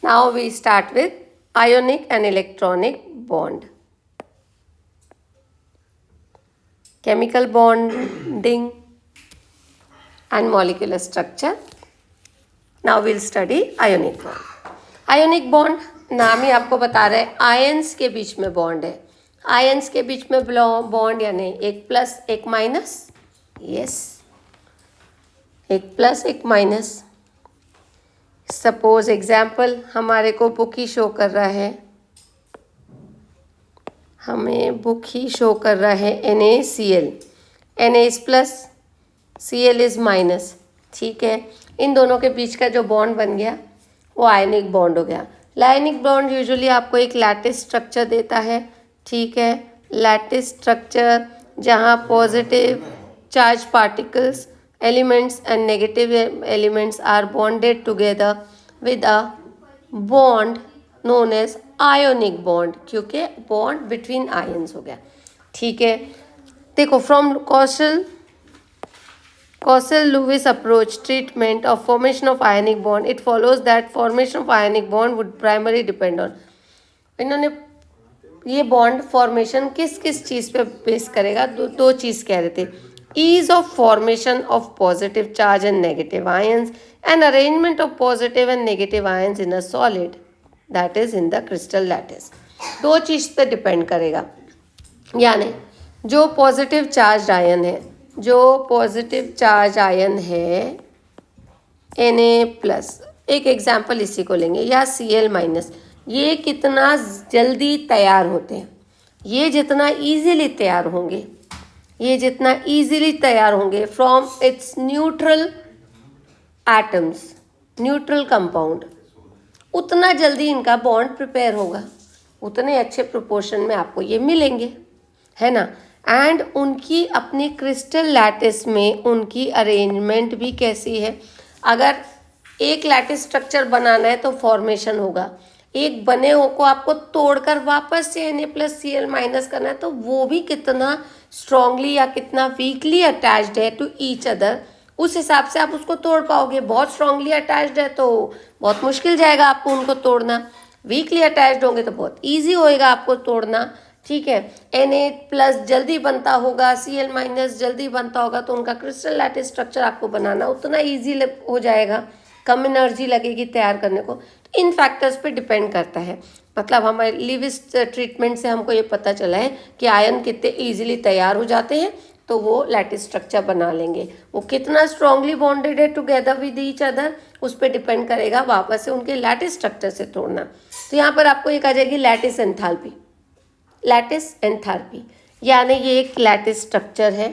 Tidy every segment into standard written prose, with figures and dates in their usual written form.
Now we start with ionic and electronic bond. Chemical bonding and molecular structure. Now we'll study ionic bond. Ionic bond नाम ही आपको बता रहे हैं ions के बीच में बॉन्ड है. आयंस के बीच में बॉन्ड यानी एक प्लस एक माइनस. यस, एक प्लस एक माइनस. सपोज एग्जाम्पल हमारे को बुक ही शो कर रहा है, हमें बुक ही शो कर रहा है NaCl. Na is plus, Cl is minus. ठीक है, इन दोनों के बीच का जो बॉन्ड बन गया वो आयनिक बॉन्ड हो गया. आयनिक बॉन्ड यूजुअली आपको एक लैटिस स्ट्रक्चर देता है. ठीक है, लैटिस स्ट्रक्चर जहाँ positive charge particles elements and negative elements are bonded together with a bond known as ionic bond, क्योंकि bond between ions हो गया. ठीक है, देखो from Clausius-Lewis approach treatment of formation of ionic bond, it follows that formation of ionic bond would primarily depend on. इन्होंने ये bond formation किस किस चीज़ पे बेस करेगा? दो चीज़ कह रहे थे. Ease of formation of positive charge and negative ions and arrangement of positive and negative ions in a solid, that is in the crystal lattice. दो चीज़ पे डिपेंड करेगा. यानी जो पॉजिटिव चार्ज आयन है, जो पॉजिटिव चार्ज आयन है Na+, एक example इसी को लेंगे, या Cl-, ये कितना जल्दी तैयार होते हैं. ये जितना ईजीली तैयार होंगे, ये जितना इजीली तैयार होंगे from its neutral atoms, neutral compound, उतना जल्दी इनका बॉन्ड प्रिपेयर होगा, उतने अच्छे प्रोपोर्शन में आपको ये मिलेंगे, है ना. एंड उनकी अपनी क्रिस्टल लैटिस में उनकी अरेंजमेंट भी कैसी है. अगर एक लैटिस स्ट्रक्चर बनाना है तो फॉर्मेशन होगा, एक बने हो को आपको तोड़कर वापस से Na+Cl- करना है, तो वो भी कितना स्ट्रांगली या कितना वीकली अटैच्ड है टू ईच अदर, उस हिसाब से आप उसको तोड़ पाओगे. बहुत स्ट्रांगली अटैच्ड है तो बहुत मुश्किल जाएगा आपको उनको तोड़ना. वीकली अटैच्ड होंगे तो बहुत इजी होएगा आपको तोड़ना. ठीक है, Na+ जल्दी बनता होगा, Cl- जल्दी बनता होगा, तो उनका क्रिस्टल लैटिस स्ट्रक्चर आपको बनाना उतना ईजी हो जाएगा, कम एनर्जी लगेगी तैयार करने को. तो इन फैक्टर्स पे डिपेंड करता है. मतलब हमारे लिविस ट्रीटमेंट से हमको ये पता चला है कि आयन कितने इजीली तैयार हो जाते हैं, तो वो लैटिस स्ट्रक्चर बना लेंगे. वो कितना स्ट्रांगली बॉन्डेड है टुगेदर विद ईच अदर, उस पर डिपेंड करेगा वापस से उनके लैटिस स्ट्रक्चर से तोड़ना. तो यहाँ पर आपको एक आ जाएगी लैटिस एंथैल्पी. लैटिस एंथैल्पी यानी ये एक लैटिस स्ट्रक्चर है.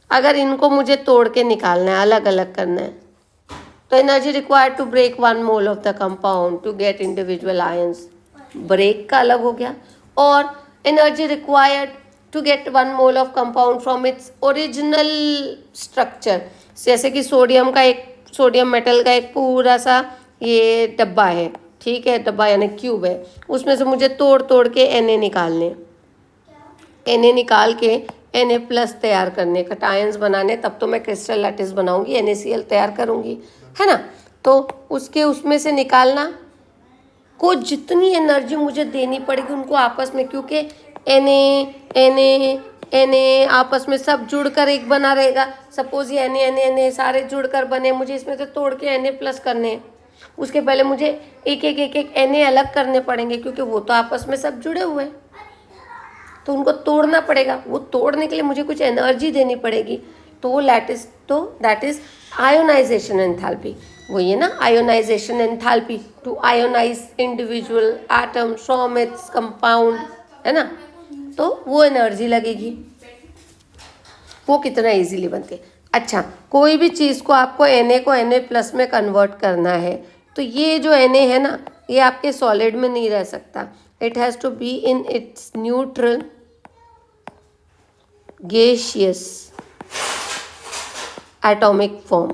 अगर इनको मुझे तोड़ के निकालना है, अलग अलग करना है, तो energy required to break 1 mole of the compound to get individual ions, break का अलग हो गया. और energy required to get 1 mole of compound from its original structure. जैसे कि सोडियम मेटल का एक पूरा सा ये डब्बा है. ठीक है, डब्बा यानी क्यूब है, उसमें से मुझे तोड़ तोड़ के Na निकालने, Na निकाल के Na+ तैयार करने, कटायंस बनाने, तब तो मैं क्रिस्टल लैटिस बनाऊंगी, NaCl तैयार करूंगी, है ना. तो उसमें से निकालना को जितनी एनर्जी मुझे देनी पड़ेगी उनको आपस में, क्योंकि Na आपस में सब जुड़कर एक बना रहेगा. सपोज ये Na सारे जुड़कर बने, मुझे इसमें से तोड़ के Na+ करने हैं. उसके पहले मुझे एक Na अलग करने पड़ेंगे, क्योंकि वो तो आपस में सब जुड़े हुए हैं, तो उनको तोड़ना पड़ेगा. वो तोड़ने के लिए मुझे कुछ एनर्जी देनी पड़ेगी, तो वो लैटिस, तो दैट इज आयोनाइजेशन एंथैल्पी. वो ये ना, ionisation enthalpy, to ionise individual atom from its compound, है ना. तो वो एनर्जी लगेगी. वो कितना इजीली बनती है. अच्छा, कोई भी चीज़ को आपको Na को Na+ में कन्वर्ट करना है, तो ये जो Na है ना, ये आपके सॉलिड में नहीं रह सकता. It has to be in its neutral gaseous atomic form.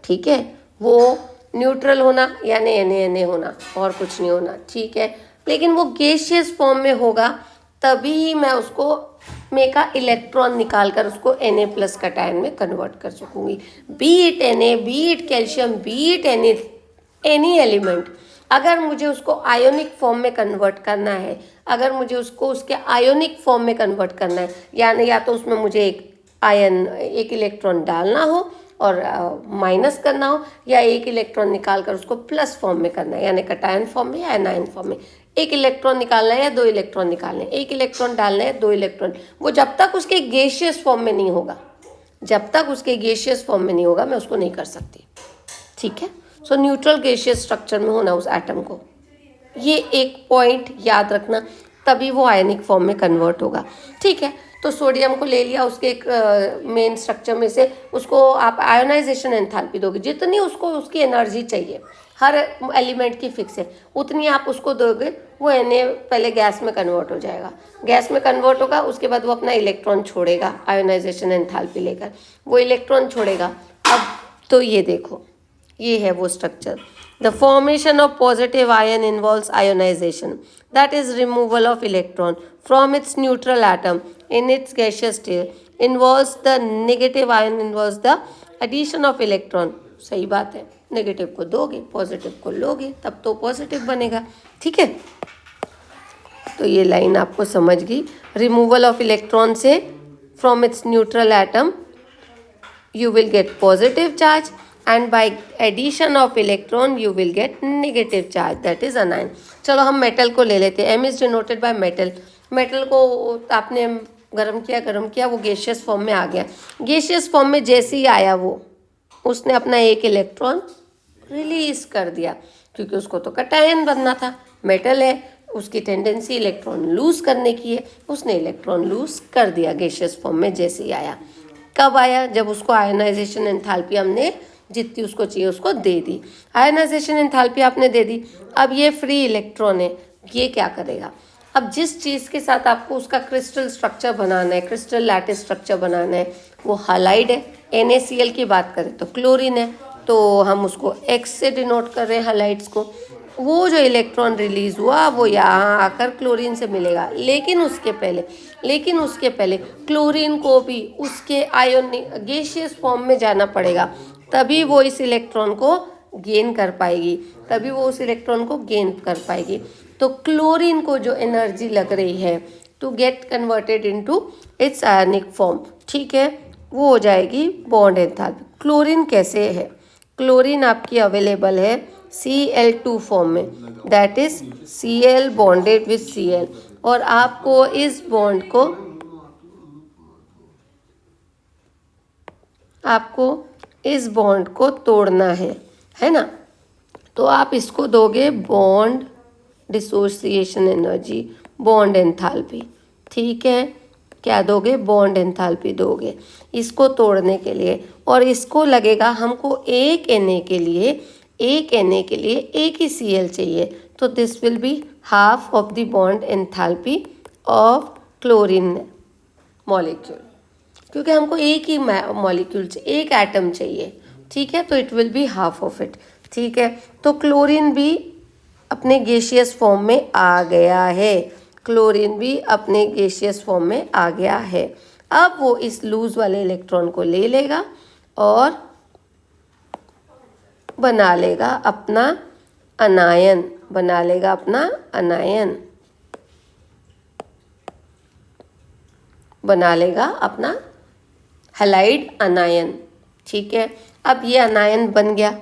ठीक है, वो न्यूट्रल होना यानी Na होना, और कुछ नहीं होना. ठीक है, लेकिन वो गैसियस फॉर्म में होगा, तभी मैं उसको में का इलेक्ट्रॉन निकाल कर उसको Na+ कटायन में कन्वर्ट कर सकूंगी. Be it Na, be it calcium, be it any element, अगर मुझे उसको आयोनिक फॉर्म में कन्वर्ट करना है, अगर मुझे उसको उसके आयोनिक फॉर्म में कन्वर्ट करना है, यानी या तो उसमें मुझे एक इलेक्ट्रॉन डालना हो और माइनस करना हो, या एक इलेक्ट्रॉन निकाल कर उसको प्लस फॉर्म में करना है, यानी कटायन फॉर्म में या एनायन फॉर्म में। एक इलेक्ट्रॉन निकालना है या दो इलेक्ट्रॉन निकालने, एक इलेक्ट्रॉन डालना है दो इलेक्ट्रॉन, वो जब तक उसके गैसियस फॉर्म में नहीं होगा, जब तक उसके गैसियस फॉर्म में नहीं होगा मैं उसको नहीं कर सकती। ठीक है, सो न्यूट्रल गैसियस स्ट्रक्चर में होना उस एटम को, ये एक पॉइंट याद रखना, तभी वो आयनिक फॉर्म में कन्वर्ट होगा। ठीक है, तो सोडियम को ले लिया, उसके एक मेन स्ट्रक्चर में से उसको आप आयोनाइजेशन एंथैल्पी दोगे, जितनी उसको उसकी एनर्जी चाहिए, हर एलिमेंट की फिक्स है, उतनी आप उसको दोगे, वो पहले गैस में कन्वर्ट हो जाएगा, गैस में कन्वर्ट होगा, उसके बाद वो अपना इलेक्ट्रॉन छोड़ेगा आयोनाइजेशन एंथैल्पी लेकर, वो इलेक्ट्रॉन छोड़ेगा। अब तो ये देखो, ये है वो structure. The formation of positive ion involves ionisation, that is removal of electron from its neutral atom in its gaseous state, involves the negative ion involves the addition of electron. सही बात है, नेगेटिव को दोगे positive को लोगे तब तो positive बनेगा। ठीक है, तो ये लाइन आपको समझ गई। रिमूवल ऑफ इलेक्ट्रॉन से from its neutral atom you will get positive charge, and by addition of electron you will get negative charge, that is anion। चलो हम मेटल को ले लेते हैं। M is denoted by metal। Metal को आपने गर्म किया वो गैसियस फॉर्म में आ गया। गैसियस फॉर्म में जैसे ही आया वो उसने अपना एक इलेक्ट्रॉन रिलीज कर दिया, क्योंकि उसको तो कटायन बनना था, मेटल है, उसकी टेंडेंसी इलेक्ट्रॉन लूज करने की है, उसने इलेक्ट्रॉन लूज कर दिया गैसियस फॉर्म में जैसे ही आया। कब आया? जब उसको आयनाइजेशन एंथैल्पी हमने जितनी उसको चाहिए उसको दे दी। आयनाइजेशन एंथैल्पी आपने दे दी, अब ये फ्री इलेक्ट्रॉन है, ये क्या करेगा? अब जिस चीज़ के साथ आपको उसका क्रिस्टल स्ट्रक्चर बनाना है, क्रिस्टल लैटिस स्ट्रक्चर बनाना है, वो हालाइड है। NaCl की बात करें तो क्लोरीन है, तो हम उसको X से डिनोट कर रहे हैं हालाइड्स को। वो जो इलेक्ट्रॉन रिलीज हुआ वो यहाँ आकर क्लोरीन से मिलेगा, लेकिन उसके पहले क्लोरीन को भी उसके आयोनिक गैसियस फॉर्म में जाना पड़ेगा, तभी वो इस इलेक्ट्रॉन को गेन कर पाएगी। तो क्लोरीन को जो एनर्जी लग रही है to get converted into its ionic form, ठीक है, वो हो जाएगी बॉन्ड एंथैल्पी। क्लोरीन कैसे है? क्लोरीन आपकी अवेलेबल है Cl2 फॉर्म में, that is Cl bonded with Cl, और आपको इस बॉन्ड को तोड़ना है ना? तो आप इसको दोगे bond dissociation energy, bond enthalpy. ठीक है, क्या दोगे? बॉन्ड एंथैल्पी दोगे इसको तोड़ने के लिए, और इसको लगेगा हमको एक Na के लिए एक ही Cl चाहिए, तो this will be half of the bond enthalpy of chlorine molecule, क्योंकि हमको एक ही मॉलिक्यूल चाहिए, एक एटम चाहिए। ठीक है, तो it will be half of it. ठीक है, तो क्लोरीन भी अपने गैसियस फॉर्म में आ गया है। अब वो इस लूज वाले इलेक्ट्रॉन को ले लेगा और बना लेगा अपना अनायन, बना लेगा अपना हैलाइड अनायन। ठीक है, अब ये अनायन बन गया।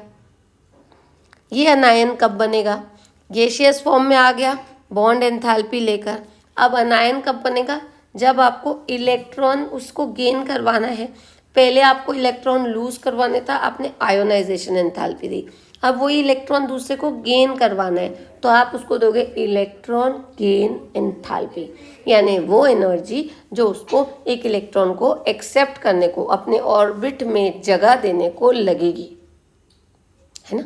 ये अनायन कब बनेगा? गैसियस फॉर्म में आ गया बॉन्ड एंथैल्पी लेकर। अब अनायन कब बनेगा? जब आपको इलेक्ट्रॉन उसको गेन करवाना है। पहले आपको इलेक्ट्रॉन लूज करवाने था, आपने आयोनाइजेशन एंथैल्पी दी। अब वही इलेक्ट्रॉन दूसरे को गेन करवाना है, तो आप उसको दोगे इलेक्ट्रॉन गेन एंथैल्पी, यानी वो एनर्जी जो उसको एक इलेक्ट्रॉन को एक्सेप्ट करने को, अपने ऑर्बिट में जगह देने को लगेगी, है ना?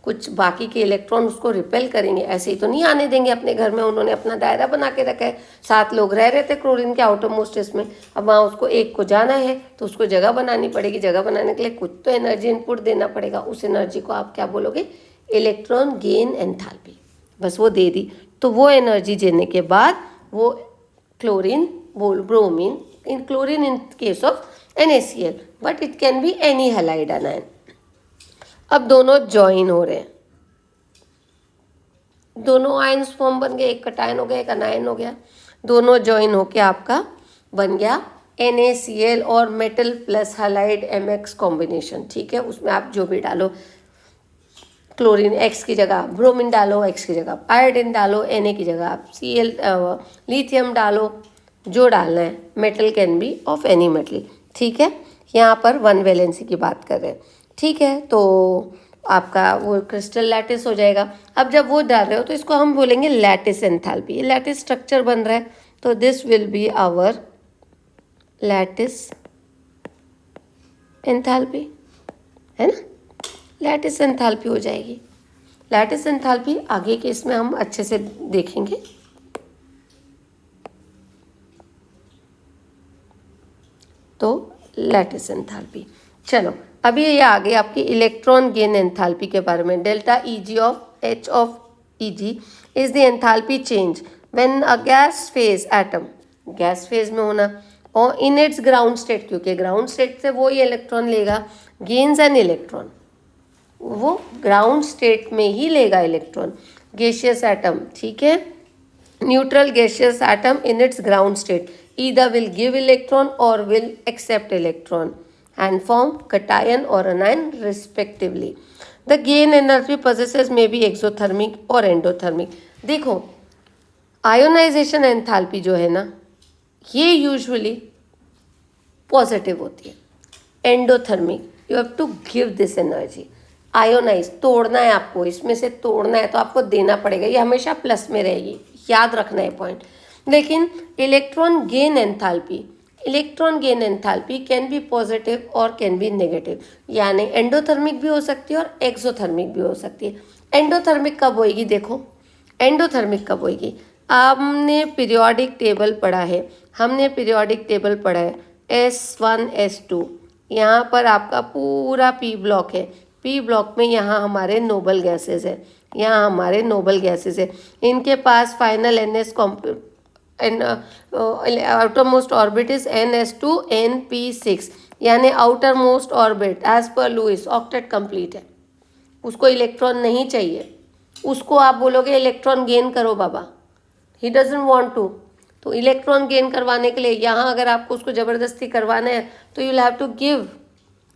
कुछ बाकी के इलेक्ट्रॉन उसको रिपेल करेंगे, ऐसे ही तो नहीं आने देंगे अपने घर में। उन्होंने अपना दायरा बना के रखा है, 7 लोग रह रहे थे क्लोरीन के आउटर मोस्ट इसमें। अब वहाँ उसको एक को जाना है तो उसको जगह बनानी पड़ेगी, जगह बनाने के लिए कुछ तो एनर्जी इनपुट देना पड़ेगा। उस एनर्जी को आप क्या बोलोगे? Electron gain enthalpy. बस वो दे दी, तो वो एनर्जी देने के बाद वो bromine in chlorine in case of NaCl, but it can be any halide अनायन। अब दोनों ज्वाइन हो रहे हैं, दोनों आयन्स फॉर्म बन गए, एक कटायन हो गया एक अनायन हो गया, दोनों ज्वाइन होके आपका बन गया NaCl और metal plus halide MX combination. ठीक है, उसमें आप जो भी डालो, क्लोरीन X की जगह ब्रोमीन डालो, X की जगह आयोडीन डालो, Na की जगह आप Cl लिथियम डालो, जो डालना है। Metal can be of any metal. ठीक है, यहाँ पर वन वैलेंसी की बात कर रहे हैं। ठीक है, तो आपका वो क्रिस्टल लैटिस हो जाएगा। अब जब वो डाल रहे हो तो इसको हम बोलेंगे लैटिस एंथैल्पी। ये लैटिस स्ट्रक्चर बन रहा है, तो this will be our lattice enthalpy, है ना। लैटिस एंथैल्पी हो जाएगी। लैटिस एंथैल्पी आगे के इसमें हम अच्छे से देखेंगे। तो लैटिस एंथैल्पी, चलो अभी ये आ गई आपकी इलेक्ट्रॉन गेन एंथैल्पी के बारे में। Delta Eg of H of Eg is the enthalpy change when a gas phase atom, gas phase में होना, और इन इट्स ग्राउंड स्टेट, क्योंकि ग्राउंड स्टेट से वो ही इलेक्ट्रॉन लेगा, गेन्स एन इलेक्ट्रॉन, वो ग्राउंड स्टेट में ही लेगा इलेक्ट्रॉन। गैसियस एटम, ठीक है, neutral gaseous atom in it's ground state either will give electron or will accept electron and form cation or anion respectively. The gain energy possesses may be exothermic or endothermic. देखो ionisation enthalpy जो है ना, ये usually positive होती है। Endothermic, you have to give this energy. Ionise तोड़ना है आपको, इसमें से तोड़ना है तो आपको देना पड़ेगा, ये हमेशा प्लस में रहेगी, याद रखना है पॉइंट। लेकिन electron gain enthalpy can be positive और कैन बी नेगेटिव, यानी एंडोथर्मिक भी हो सकती है और एक्सोथर्मिक भी हो सकती है। एंडोथर्मिक कब होएगी, देखो एंडोथर्मिक कब होएगी, हमने पीरियोडिक टेबल पढ़ा है, S1 S2, यहाँ पर आपका पूरा P ब्लॉक है। P ब्लॉक में यहाँ हमारे नोबल गैसेज है, इनके पास final NS outer most orbit is NS2 NP6, यानी आउटर मोस्ट ऑर्बिट एज पर लुइस ऑक्टेट कंप्लीट है, उसको इलेक्ट्रॉन नहीं चाहिए। उसको आप बोलोगे इलेक्ट्रॉन गेन करो बाबा, ही डजंट वांट टू। तो इलेक्ट्रॉन गेन करवाने के लिए यहाँ अगर आपको उसको ज़बरदस्ती करवाना है तो you will have to give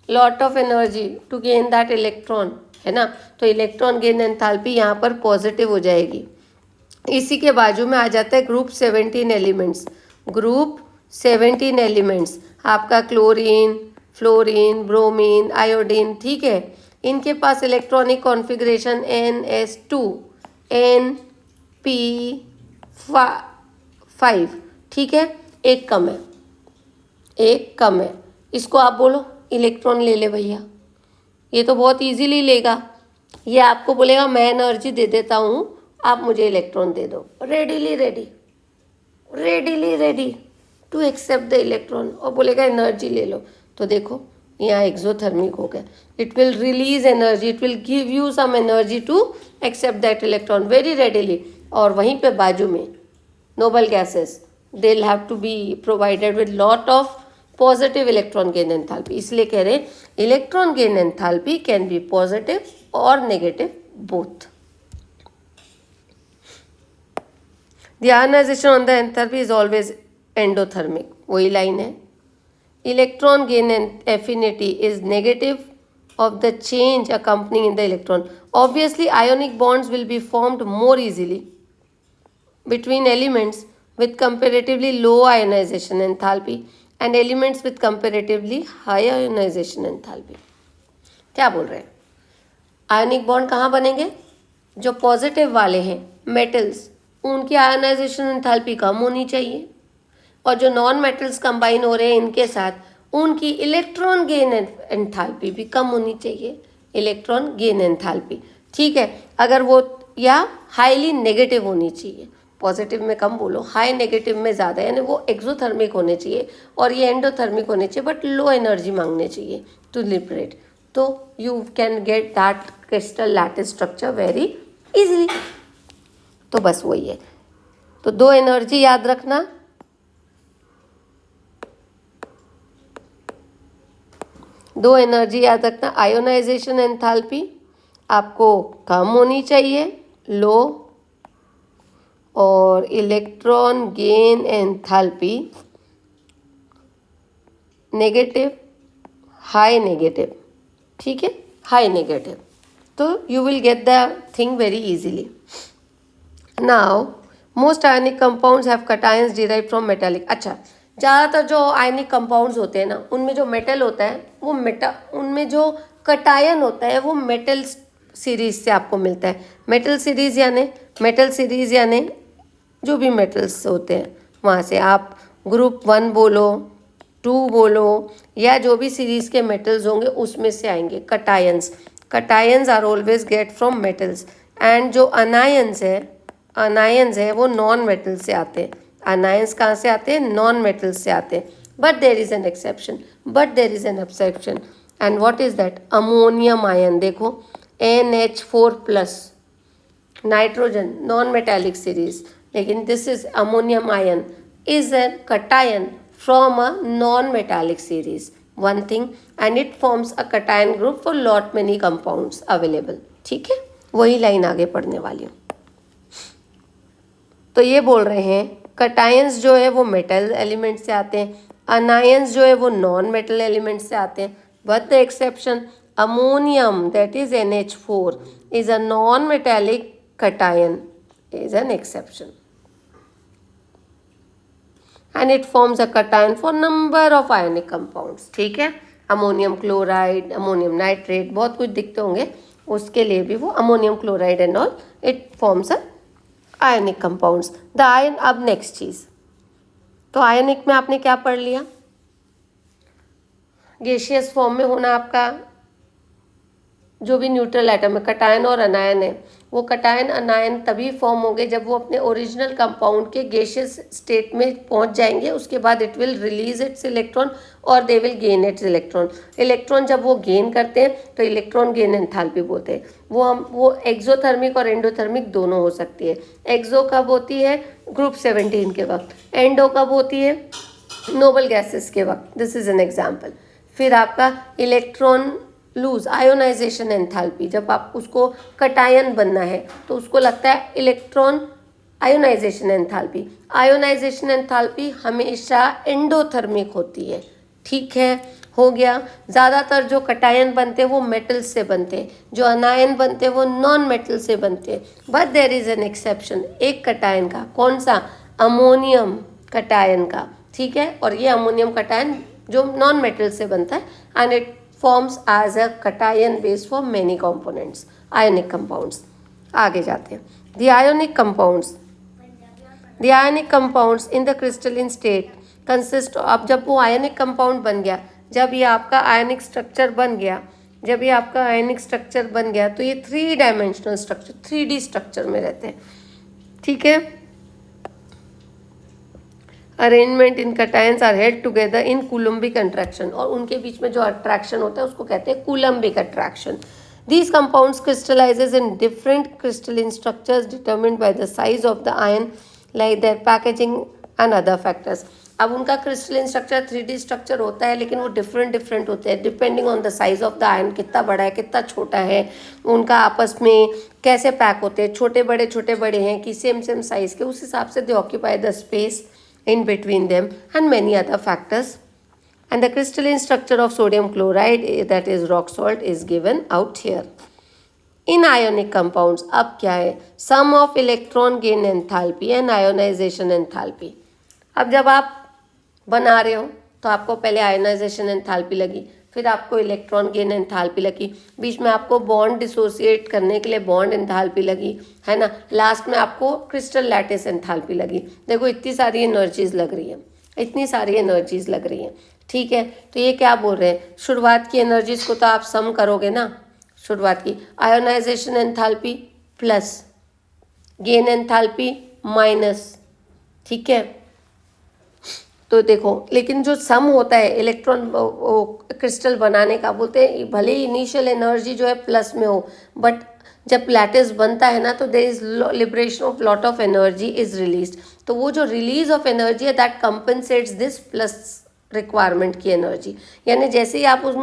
lot of energy to gain that electron, है ना। तो इलेक्ट्रॉन गेन एंथैल्पी यहाँ पर पॉजिटिव हो जाएगी। इसी के बाजू में आ जाता है ग्रुप 17 एलिमेंट्स। आपका क्लोरीन, फ्लोरीन, ब्रोमीन, आयोडीन, ठीक है, इनके पास इलेक्ट्रॉनिक कॉन्फ़िगरेशन NS2 NP5, ठीक है, एक कम है, इसको आप बोलो इलेक्ट्रॉन ले ले भैया, ये तो बहुत इजीली लेगा। ये आपको बोलेगा मैं एनर्जी दे देता हूँ, आप मुझे इलेक्ट्रॉन दे दो, ready to accept the electron, और बोलेगा एनर्जी ले लो। तो देखो यहाँ एक्सोथर्मिक हो गया, it will release energy, it will give you some energy to accept that electron very readily. और वहीं पे बाजू में noble gases, they will have to be provided with lot of positive electron gain enthalpy. इसलिए कह रहे electron gain enthalpy can be positive और negative both. The ionization on the enthalpy is always endothermic, वही line है। Electron gain and affinity is negative of the change accompanying in the electron. Obviously, ionic bonds will be formed more easily between elements with comparatively low ionization enthalpy and elements with comparatively high ionization enthalpy. क्या बोल रहे हैं, ionic bond कहाँ बनेंगे, जो positive वाले हैं metals, उनकी आयोनाइजेशन एंथैल्पी कम होनी चाहिए, और जो नॉन मेटल्स कंबाइन हो रहे हैं इनके साथ, उनकी इलेक्ट्रॉन गेन एंथैल्पी भी कम होनी चाहिए, इलेक्ट्रॉन गेन एंथैल्पी, ठीक है। अगर वो या हाईली नेगेटिव होनी चाहिए, पॉजिटिव में कम बोलो, हाई नेगेटिव में ज़्यादा, यानी वो एक्सोथर्मिक होने चाहिए और ये एंडोथर्मिक होने चाहिए, बट लो एनर्जी मांगने चाहिए टू लिबरेट। तो you can get that crystal lattice structure very easily. तो बस वही है, तो दो एनर्जी याद रखना, आयोनाइजेशन एंथैल्पी आपको कम होनी चाहिए, लो, और electron gain enthalpy negative, high negative, ठीक है, हाई नेगेटिव, तो you will get the thing very easily. Now most ionic compounds have cations derive from metallic. अच्छा, ज़्यादातर जो आयनिक कंपाउंड्स होते हैं ना, उनमें जो मेटल होता है वो उनमें जो कटायन होता है वो मेटल सीरीज से आपको मिलता है. मेटल सीरीज यानी जो भी मेटल्स होते हैं वहाँ से आप ग्रुप 1 बोलो, 2 बोलो, या जो भी सीरीज के मेटल्स होंगे उसमें से आएंगे cations are always get from metals. And जो अनायंस है वो नॉन मेटल से आते हैं. अनायंस कहाँ से आते हैं? नॉन मेटल से आते हैं. But there is an exception and what is that? Ammonium ion. देखो NH4+, nitrogen, non metallic series, लेकिन this is ammonium ion is a cation from a non-metallic series, one thing, and it forms a cation group for lot many compounds available. ठीक है, वही line आगे पढ़ने वाली हूँ. तो ये बोल रहे हैं कटायंस जो है वो मेटल एलिमेंट से आते हैं, अनायंस जो है वो नॉन मेटल एलिमेंट से आते हैं. But the exception, ammonium that is NH4 is a non metallic cation, is an exception. And it forms a cation for number of ionic compounds. ठीक है, अमोनियम क्लोराइड, अमोनियम नाइट्रेट, बहुत कुछ दिखते होंगे, उसके लिए भी वो ammonium chloride and all, it forms a ionic compounds. The ion. अब नेक्स्ट चीज़, तो आयनिक में आपने क्या पढ़ लिया? गैसियस फॉर्म में होना आपका जो भी न्यूट्रल एटम है, कटायन और अनायन है, वो कटायन अनायन तभी फॉर्म होंगे जब वो अपने ओरिजिनल कंपाउंड के गैसियस स्टेट में पहुंच जाएंगे. उसके बाद it will release its electron और they will gain its electron. Electron जब वो गेन करते हैं तो इलेक्ट्रॉन गेन एंथैल्पी बोलते हैं. वो एक्सोथर्मिक और एंडोथर्मिक दोनों हो सकती है. एक्सो कब होती है? ग्रुप 17 के वक्त. एंडो कब होती है? नोबल गैसेस के वक्त. This is an example. फिर आपका इलेक्ट्रॉन लूज, आयोनाइजेशन एंथैल्पी, जब आप उसको कटायन बनना है तो उसको लगता है इलेक्ट्रॉन. आयोनाइजेशन एंथैल्पी हमेशा एंडोथर्मिक होती है. ठीक है, हो गया. ज़्यादातर जो कटायन बनते हैं वो मेटल से बनते हैं, जो अनायन बनते हैं वो नॉन मेटल से बनते हैं. But there is an exception, एक कटायन का. कौन सा? अमोनियम कटायन का. ठीक है, और ये अमोनियम कटायन जो नॉन मेटल से बनता है and it forms as a cation base for many components, ionic compounds. आगे जाते हैं. The ionic compounds in the crystalline state consist of, अब जब वो ionic compound बन गया, जब ये आपका ionic structure बन गया, तो ये 3 dimensional structure, 3D structure में रहते हैं. ठीक है. Arrangement in cations are held together in coulombic attraction, और उनके बीच में जो अट्रैक्शन होता है उसको कहते हैं coulombic attraction. These compounds crystallises in different crystalline structures determined by the size of the ion, like their packaging and other factors. अब उनका क्रिस्टलाइन स्ट्रक्चर 3D स्ट्रक्चर होता है, लेकिन वो डिफरेंट होते हैं depending on the size of the ion. कितना बड़ा है, कितना छोटा है, उनका आपस में कैसे पैक होते हैं, छोटे बड़े हैं कि सेम साइज के, उस हिसाब से दे occupy the space in between them and many other factors. And the crystalline structure of sodium chloride, that is rock salt, is given out here. In ionic compounds, अब क्या है? Sum of electron gain enthalpy and ionization enthalpy. अब जब आप बना रहे हो तो आपको पहले आयोनाइजेशन एंथैल्पी लगी, फिर आपको इलेक्ट्रॉन गेन एंथैल्पी लगी, बीच में आपको बॉन्ड डिसोसिएट करने के लिए बॉन्ड एंथैल्पी लगी, है ना. लास्ट में आपको क्रिस्टल लैटिस एंथैल्पी लगी. देखो इतनी सारी एनर्जीज लग रही है. ठीक है, तो ये क्या बोल रहे हैं? शुरुआत की एनर्जीज को तो आप सम करोगे ना. शुरुआत की ionisation enthalpy plus, gain enthalpy minus. ठीक है, तो देखो, लेकिन जो सम होता है इलेक्ट्रॉन क्रिस्टल बनाने का, बोलते हैं भले ही इनिशियल एनर्जी जो है प्लस में हो, बट जब लैटिस बनता है ना तो there is liberation of lot of energy is released. तो वो जो रिलीज ऑफ एनर्जी है that compensates this plus requirement की एनर्जी. यानी जैसे ही आप उस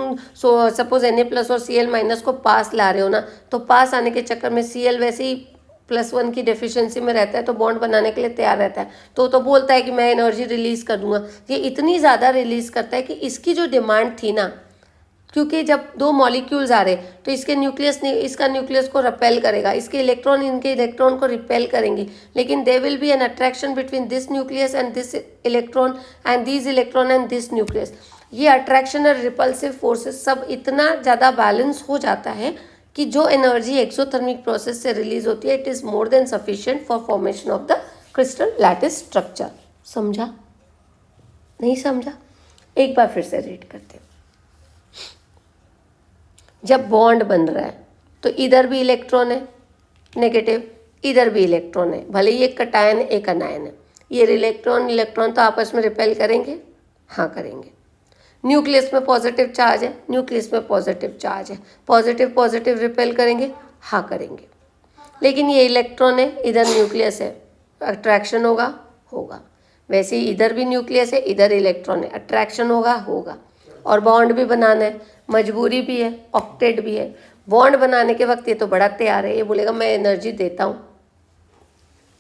सपोज Na+ और Cl- को पास ला रहे हो ना, तो पास आने के चक्कर में Cl वैसे ही +1 की डेफिशिएंसी में रहता है तो बॉन्ड बनाने के लिए तैयार रहता है, तो बोलता है कि मैं एनर्जी रिलीज़ कर दूंगा। ये इतनी ज़्यादा रिलीज़ करता है कि इसकी जो डिमांड थी ना, क्योंकि जब दो मॉलिक्यूल्स आ रहे तो इसके न्यूक्लियस ने इसका न्यूक्लियस को रिपेल करेगा, इसके इलेक्ट्रॉन इनके इलेक्ट्रॉन को रिपेल करेंगे, लेकिन they will be N attraction between this nucleus and this electron and this electron and this nucleus. ये अट्रैक्शन और रिपल्सिव फोर्सेस सब इतना ज़्यादा बैलेंस हो जाता है कि जो एनर्जी एक्सोथर्मिक प्रोसेस से रिलीज होती है, it is more than sufficient for formation of the crystal lattice structure. समझा? नहीं समझा? एक बार फिर से रीड करते हैं। जब बॉन्ड बन रहा है तो इधर भी इलेक्ट्रॉन है नेगेटिव, इधर भी इलेक्ट्रॉन है, भले ही एक कटायन एक अनायन है। ये इलेक्ट्रॉन तो आपस में रिपेल करेंगे, हाँ करेंगे। न्यूक्लियस में पॉजिटिव चार्ज है, न्यूक्लियस में पॉजिटिव चार्ज है, पॉजिटिव रिपेल करेंगे, हाँ करेंगे। लेकिन ये इलेक्ट्रॉन है, इधर न्यूक्लियस है, अट्रैक्शन होगा। वैसे ही इधर भी न्यूक्लियस है, इधर इलेक्ट्रॉन है, अट्रैक्शन होगा। और बॉन्ड भी बनाना है, मजबूरी भी है, ऑक्टेट भी है। बॉन्ड बनाने के वक्त ये तो बड़ा तैयार है, ये बोलेगा मैं एनर्जी देता हूँ,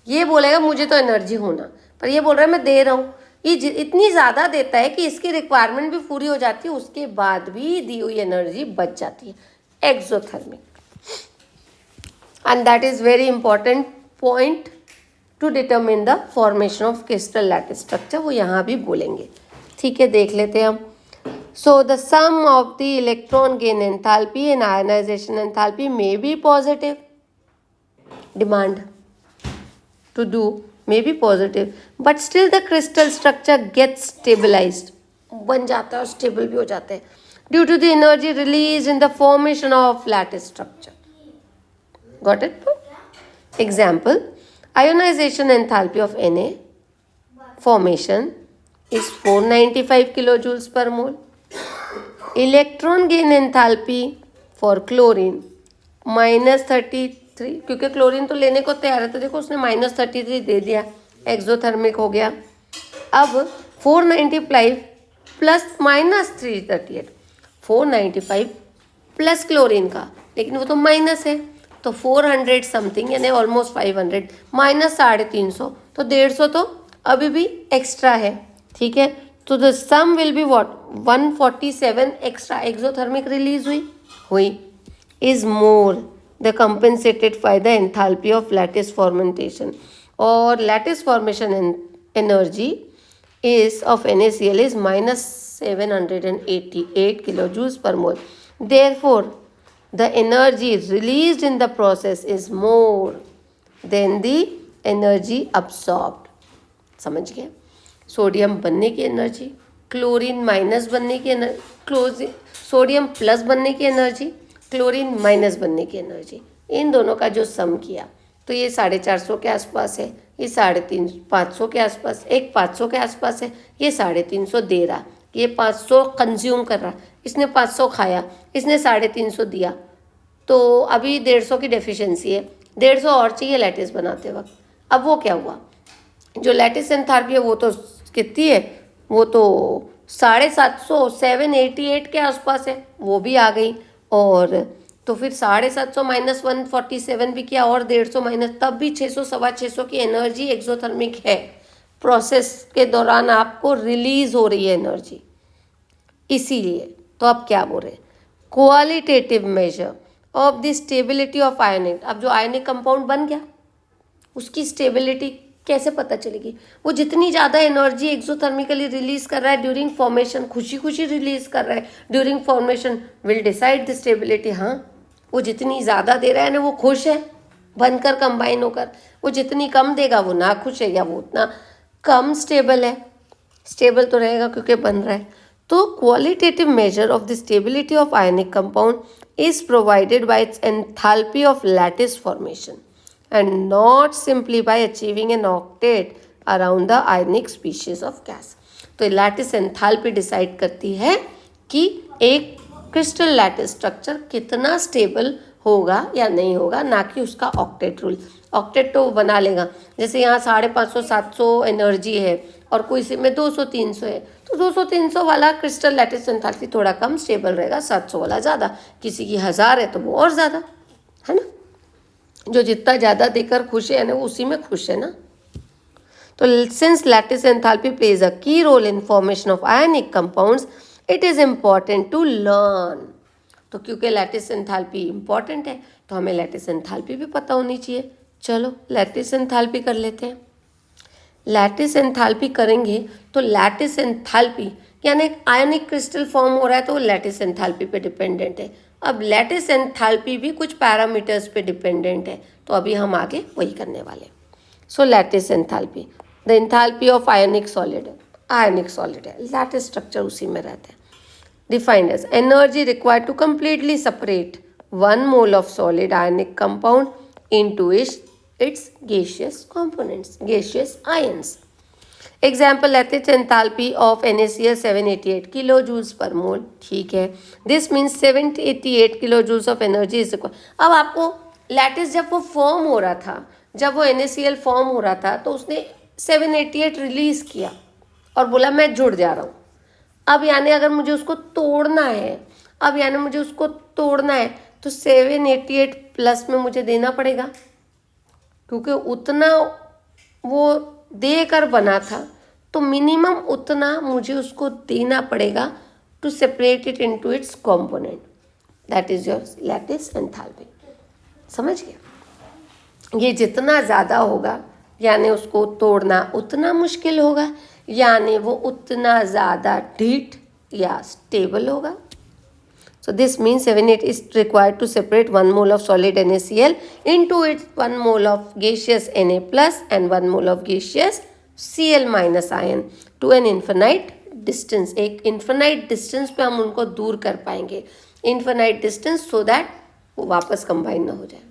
ये बोलेगा मुझे तो एनर्जी होना, पर ये बोल रहा है मैं दे रहा हूँ। ये इतनी ज़्यादा देता है कि इसकी रिक्वायरमेंट भी पूरी हो जाती है, उसके बाद भी दी हुई एनर्जी बच जाती है, exothermic. And that is very important point two determine the formation of crystal lattice structure, वो यहाँ भी बोलेंगे। ठीक है, देख लेते हैं हम। So the sum of the electron gain enthalpy and ionization enthalpy may be positive. Demand to do may be positive, but still the crystal structure gets stabilized. बन जाता है और stable भी हो जाता है due to the energy released in the formation of lattice structure. Got it? Example: ionization enthalpy of Na formation is 495 kilojoules per mole. Electron gain enthalpy for chlorine -33, क्योंकि chlorine तो लेने को तैयार है, तो देखो उसने -33 दे दिया, एक्सोथर्मिक हो गया। अब 495 प्लस -338, 495 प्लस क्लोरीन का, लेकिन वो तो माइनस है, तो 400 समथिंग यानी ऑलमोस्ट 500 माइनस 350, तो 150 तो अभी भी एक्स्ट्रा है। ठीक है, तो the sum will be what 147 extra exothermic release हुई is more the compensated by the enthalpy of lattice formation, और lattice formation energy is of NaCl is -788 kilojoules per mole. Therefore the energy released in the process is more than the energy absorbed. समझ गए? Sodium बनने की energy, chlorine minus बनने की energy, sodium plus बनने की energy, chlorine minus बनने की एनर्जी, इन दोनों का जो सम किया तो ये 450 के आसपास है, ये 550 के आसपास, एक 500 के आसपास है, ये 350 दे रहा, ये 500 कंज्यूम कर रहा, इसने 500 खाया, इसने 350 दिया, तो अभी 150 की डेफिशिएंसी है, 150 और चाहिए लैटिस बनाते वक्त। अब वो क्या हुआ, जो लैटिस एंथैल्पी है वो तो कितनी है, वो तो 750 788 के आसपास है, वो भी आ गई, और तो फिर 750 माइनस 147 भी किया, और 150 माइनस, तब भी 600 650 की एनर्जी एक्सोथर्मिक है। प्रोसेस के दौरान आपको रिलीज हो रही है एनर्जी, इसीलिए तो आप क्या बोल रहे हैं, qualitative measure of the stability of ionic. अब जो आयनिक कंपाउंड बन गया उसकी स्टेबिलिटी कैसे पता चलेगी, वो जितनी ज़्यादा एनर्जी एक्सोथर्मिकली रिलीज कर रहा है ड्यूरिंग फॉर्मेशन, खुशी खुशी रिलीज कर रहा है during formation, will decide the stability. हाँ, वो जितनी ज़्यादा दे रहा है ना वो खुश है बनकर कंबाइन होकर, वो जितनी कम देगा वो ना खुश है, या वो उतना कम स्टेबल है। स्टेबल तो रहेगा क्योंकि बन रहा है। तो qualitative measure of the stability of ionic compound is provided by it's enthalpy of lattice formation and not simply by achieving an octet around the ionic species of gas. तो lattice enthalpy decide करती है कि एक crystal lattice structure कितना stable होगा या नहीं होगा, ना कि उसका ऑक्टेट रूल। ऑक्टेट तो बना लेगा, जैसे यहाँ 550 700 एनर्जी है और कोई सी में 200 300 है, तो 200 300 वाला क्रिस्टल लैटिस एंथैल्पी थोड़ा कम स्टेबल रहेगा, 700 वाला ज़्यादा, किसी की 1000 है तो वो और ज़्यादा, है ना। जो जितना ज़्यादा देकर खुश है ना वो उसी में खुश है ना। तो since lattice enthalpy plays a key role in formation of ionic compounds, it is important to learn. तो क्योंकि लैटिस एंथैल्पी इंपॉर्टेंट है तो हमें लैटिस एंथैल्पी भी पता होनी चाहिए। चलो लैटिस एंथैल्पी कर लेते हैं। लैटिस एंथैल्पी करेंगे तो लैटिस एंथैल्पी यानी एक आयनिक क्रिस्टल फॉर्म हो रहा है तो वो लैटिस एंथैल्पी पे डिपेंडेंट है। अब लैटिस एंथैल्पी भी कुछ पैरामीटर्स पे डिपेंडेंट है, तो अभी हम आगे वही करने वाले। So lattice enthalpy, the enthalpy of ionic solid है, लैटिस स्ट्रक्चर उसी में रहता है। Defined as energy required to completely separate 1 mole of solid ionic compound into its gaseous components, gaseous ions. Example lattice enthalpy of NaCl 788 kilojoules per mole, ठीक है। This means 788 kilojoules of energy is required. अब आपको lattice जब वो form हो रहा था, जब वो NaCl फॉर्म हो रहा था तो उसने 788 रिलीज किया और बोला मैं जुड़ जा रहा हूँ। अब यानी अगर मुझे उसको तोड़ना है, तो 788 प्लस में मुझे देना पड़ेगा क्योंकि उतना वो देकर बना था, तो मिनिमम उतना मुझे उसको देना पड़ेगा to separate it into its component. That is your lattice enthalpy. समझ गए? ये जितना ज़्यादा होगा यानी उसको तोड़ना उतना मुश्किल होगा, यानी वो उतना ज़्यादा ढीठ या स्टेबल होगा। So this means 788 is required to separate 1 mole of solid NaCl into its 1 mole of gaseous Na plus and 1 mole of gaseous Cl minus ion to an infinite distance. एक infinite distance पे हम उनको दूर कर पाएंगे, infinite distance, so that वो वापस combine ना हो जाए।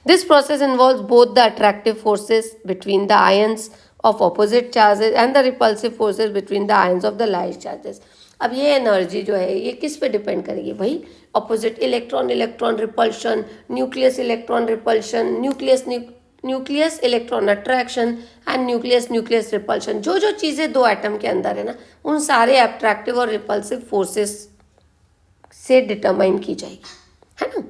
This process involves both the attractive forces between the ions of opposite charges and the repulsive forces between the ions of the like charges. अब ये एनर्जी जो है ये किस पे डिपेंड करेगी? वही opposite electron repulsion, nucleus electron repulsion, nucleus electron attraction and nucleus repulsion. जो चीज़ें दो एटम के अंदर है ना, उन सारे अट्रैक्टिव और रिपल्सिव फोर्सेस से डिटरमाइन की जाएगी, है ना।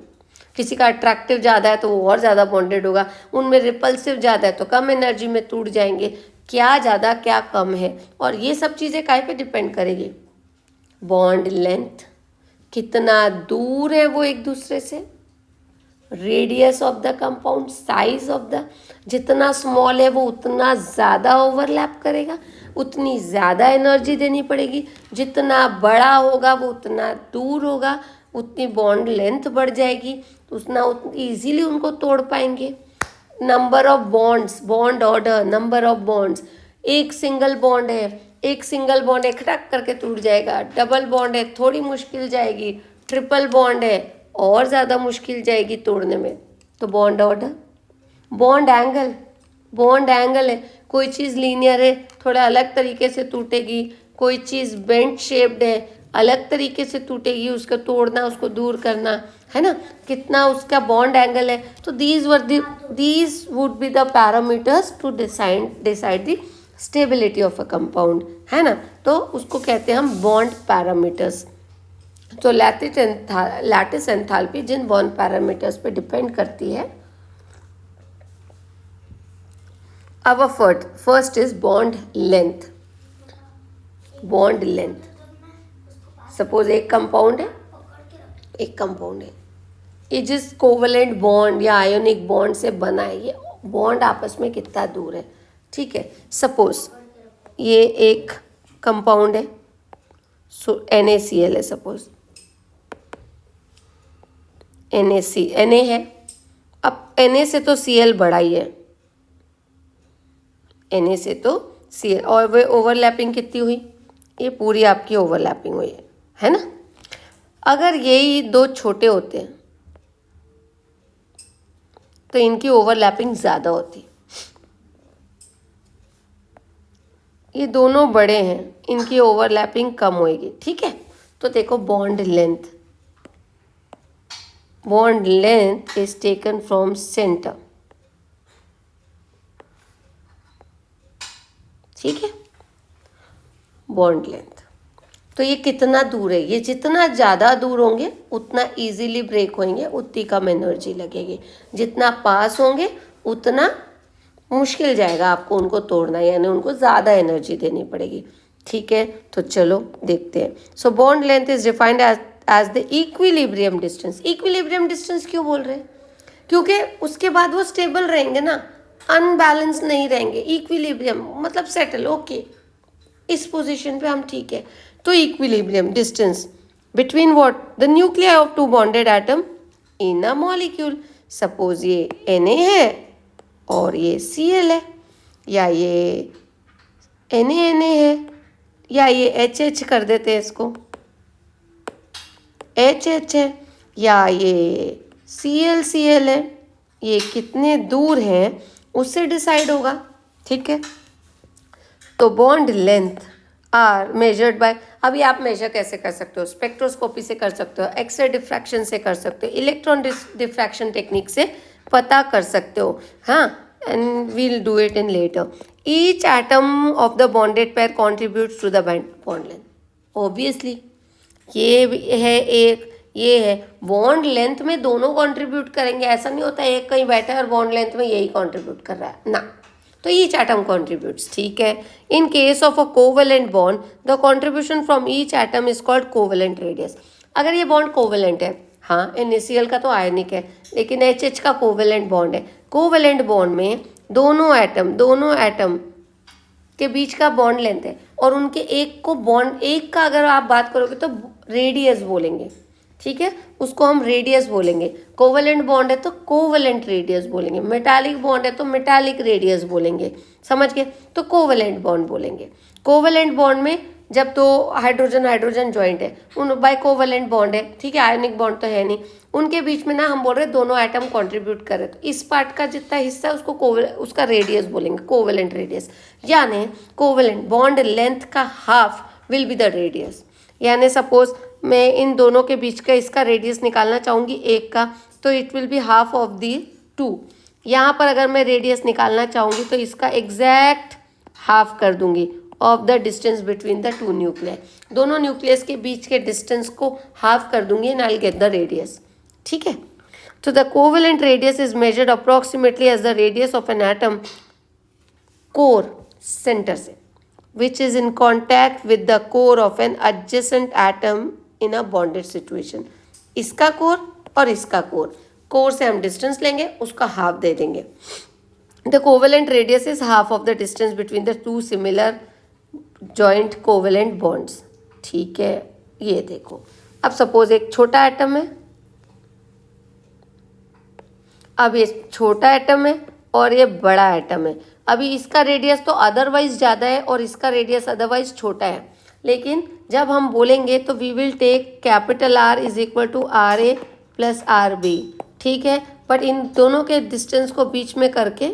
किसी का अट्रैक्टिव ज़्यादा है तो वो और ज़्यादा बॉन्डेड होगा, उनमें रिपल्सिव ज़्यादा है तो कम एनर्जी में टूट जाएंगे। क्या ज़्यादा क्या कम है, और ये सब चीज़ें काहे पे डिपेंड करेगी? बॉन्ड लेंथ, कितना दूर है वो एक दूसरे से, radius of the compound, size of the, जितना स्मॉल है वो उतना ज़्यादा ओवरलैप करेगा, उतनी ज़्यादा एनर्जी देनी पड़ेगी, जितना बड़ा होगा वो उतना दूर होगा, उतनी बॉन्ड लेंथ बढ़ जाएगी, तो उतना ईजीली उनको तोड़ पाएंगे। Number of bonds, bond order, number of bonds, एक सिंगल बॉन्ड है, एक सिंगल बॉन्ड है खटक करके टूट जाएगा, डबल बॉन्ड है थोड़ी मुश्किल जाएगी, ट्रिपल बॉन्ड है और ज़्यादा मुश्किल जाएगी तोड़ने में। तो बॉन्ड ऑर्डर, बॉन्ड एंगल है, कोई चीज़ लीनियर है थोड़ा अलग तरीके से टूटेगी, कोई चीज़ बेंट शेप्ड है अलग तरीके से टूटेगी, उसको तोड़ना, उसको दूर करना, है ना, कितना उसका बॉन्ड एंगल है। तो these would be the parameters to decide the stability of a compound, है ना। तो उसको कहते हैं हम बॉन्ड पैरामीटर्स। तो लैटिस एंथैल्पी जिन बॉन्ड पैरामीटर्स पे डिपेंड करती है। अब first is bond length. Suppose एक कंपाउंड है, ये जिस कोवलेंट बॉन्ड या आयोनिक बॉन्ड से बना है, ये बॉन्ड आपस में कितना दूर है, ठीक है। सपोज ये एक कंपाउंड है, सो NaCl है, सपोज Na है। अब Na से तो Cl बड़ा ही है, Na से तो Cl, और वे ओवरलैपिंग कितनी हुई? ये पूरी आपकी ओवरलैपिंग हुई है ना। अगर यही दो छोटे होते हैं तो इनकी ओवरलैपिंग ज़्यादा होती, ये दोनों बड़े हैं, इनकी ओवरलैपिंग कम होएगी, ठीक है। तो देखो bond length is taken from centre, ठीक है, बॉन्ड लेंथ। तो ये कितना दूर है, ये जितना ज़्यादा दूर होंगे उतना इजीली ब्रेक होंगे, उतनी कम एनर्जी लगेगी। जितना पास होंगे उतना मुश्किल जाएगा आपको उनको तोड़ना, यानी उनको ज़्यादा एनर्जी देनी पड़ेगी। ठीक है, तो चलो देखते हैं। So bond length is defined as the equilibrium distance. Equilibrium distance क्यों बोल रहे हैं? क्योंकि उसके बाद वो स्टेबल रहेंगे ना, अनबैलेंस नहीं रहेंगे। इक्विलिब्रियम मतलब सेटल, ओके, इस पोजीशन पे हम ठीक है। तो equilibrium distance between what? The nuclear of two bonded atom in a molecule. Suppose ये Na है और ये Cl है, या ये Na है, या ये HH कर देते हैं इसको, HH है, या ये Cl है। ये कितने दूर हैं उससे डिसाइड होगा। ठीक है, तो bond length are measured by, अभी आप मेजर कैसे कर सकते हो? स्पेक्ट्रोस्कोपी से कर सकते हो, एक्सरे डिफ्रैक्शन से कर सकते हो, इलेक्ट्रॉन डिफ्रैक्शन टेक्निक से पता कर सकते हो। हाँ, and we'll do it in later. Each atom of the bonded pair contributes to the bond length. Obviously ये है एक, ये है। बॉन्ड लेंथ में दोनों कंट्रीब्यूट करेंगे, ऐसा नहीं होता एक कहीं बैठा है और बॉन्ड लेंथ में यही कंट्रीब्यूट कर रहा है ना। तो ईच एटम कंट्रीब्यूट्स। ठीक है, इन case of a covalent bond the contribution from each atom is called covalent radius. अगर ये बॉन्ड कोवेलेंट है, हाँ NaCl का तो आयनिक है, लेकिन HH का कोवेलेंट बॉन्ड है। कोवेलेंट बॉन्ड में दोनों एटम के बीच का बॉन्ड लेंथ है, और उनके एक को बॉन्ड, एक का अगर आप बात करोगे तो रेडियस बोलेंगे। ठीक है, उसको हम रेडियस बोलेंगे। कोवेलेंट बॉन्ड है तो कोवेलेंट रेडियस बोलेंगे, मेटालिक बॉन्ड है तो मेटालिक रेडियस बोलेंगे। समझ गए? तो कोवेलेंट बॉन्ड बोलेंगे। कोवेलेंट बॉन्ड में जब तो हाइड्रोजन ज्वाइंट है, उन बाय कोवेलेंट बॉन्ड है। ठीक है, आयनिक बॉन्ड तो है नहीं, उनके बीच में ना हम बोल रहे हैं दोनों एटम कंट्रीब्यूट कर रहे, तो इस पार्ट का जितना हिस्सा है उसको उसका रेडियस बोलेंगे, कोवेलेंट रेडियस। यानी कोवेलेंट बॉन्ड लेंथ का half will be the radius. यानी सपोज मैं इन दोनों के बीच का इसका रेडियस निकालना चाहूँगी एक का, तो it will be half of the 2। यहाँ पर अगर मैं रेडियस निकालना चाहूँगी तो इसका एग्जैक्ट हाफ कर दूंगी of the distance between the 2 nuclear. दोनों न्यूक्लियस के बीच के डिस्टेंस को हाफ कर दूंगी and I will get the radius. ठीक है, तो the covalent radius is measured approximately as the radius of an atom core centre से which is in contact with the core of an adjacent atom in a bonded situation। इसका core और इसका core, core से हम distance लेंगे, उसका half दे देंगे। The covalent radius is half of the distance between the two similar joint covalent bonds। ठीक है, ये देखो, अब सपोज एक छोटा एटम है, अब ये छोटा एटम है और ये बड़ा एटम है। अभी इसका रेडियस तो अदरवाइज ज़्यादा है और इसका रेडियस अदरवाइज छोटा है, लेकिन जब हम बोलेंगे तो we will take capital R is equal to RA plus RB। ठीक है, बट इन दोनों के डिस्टेंस को बीच में करके,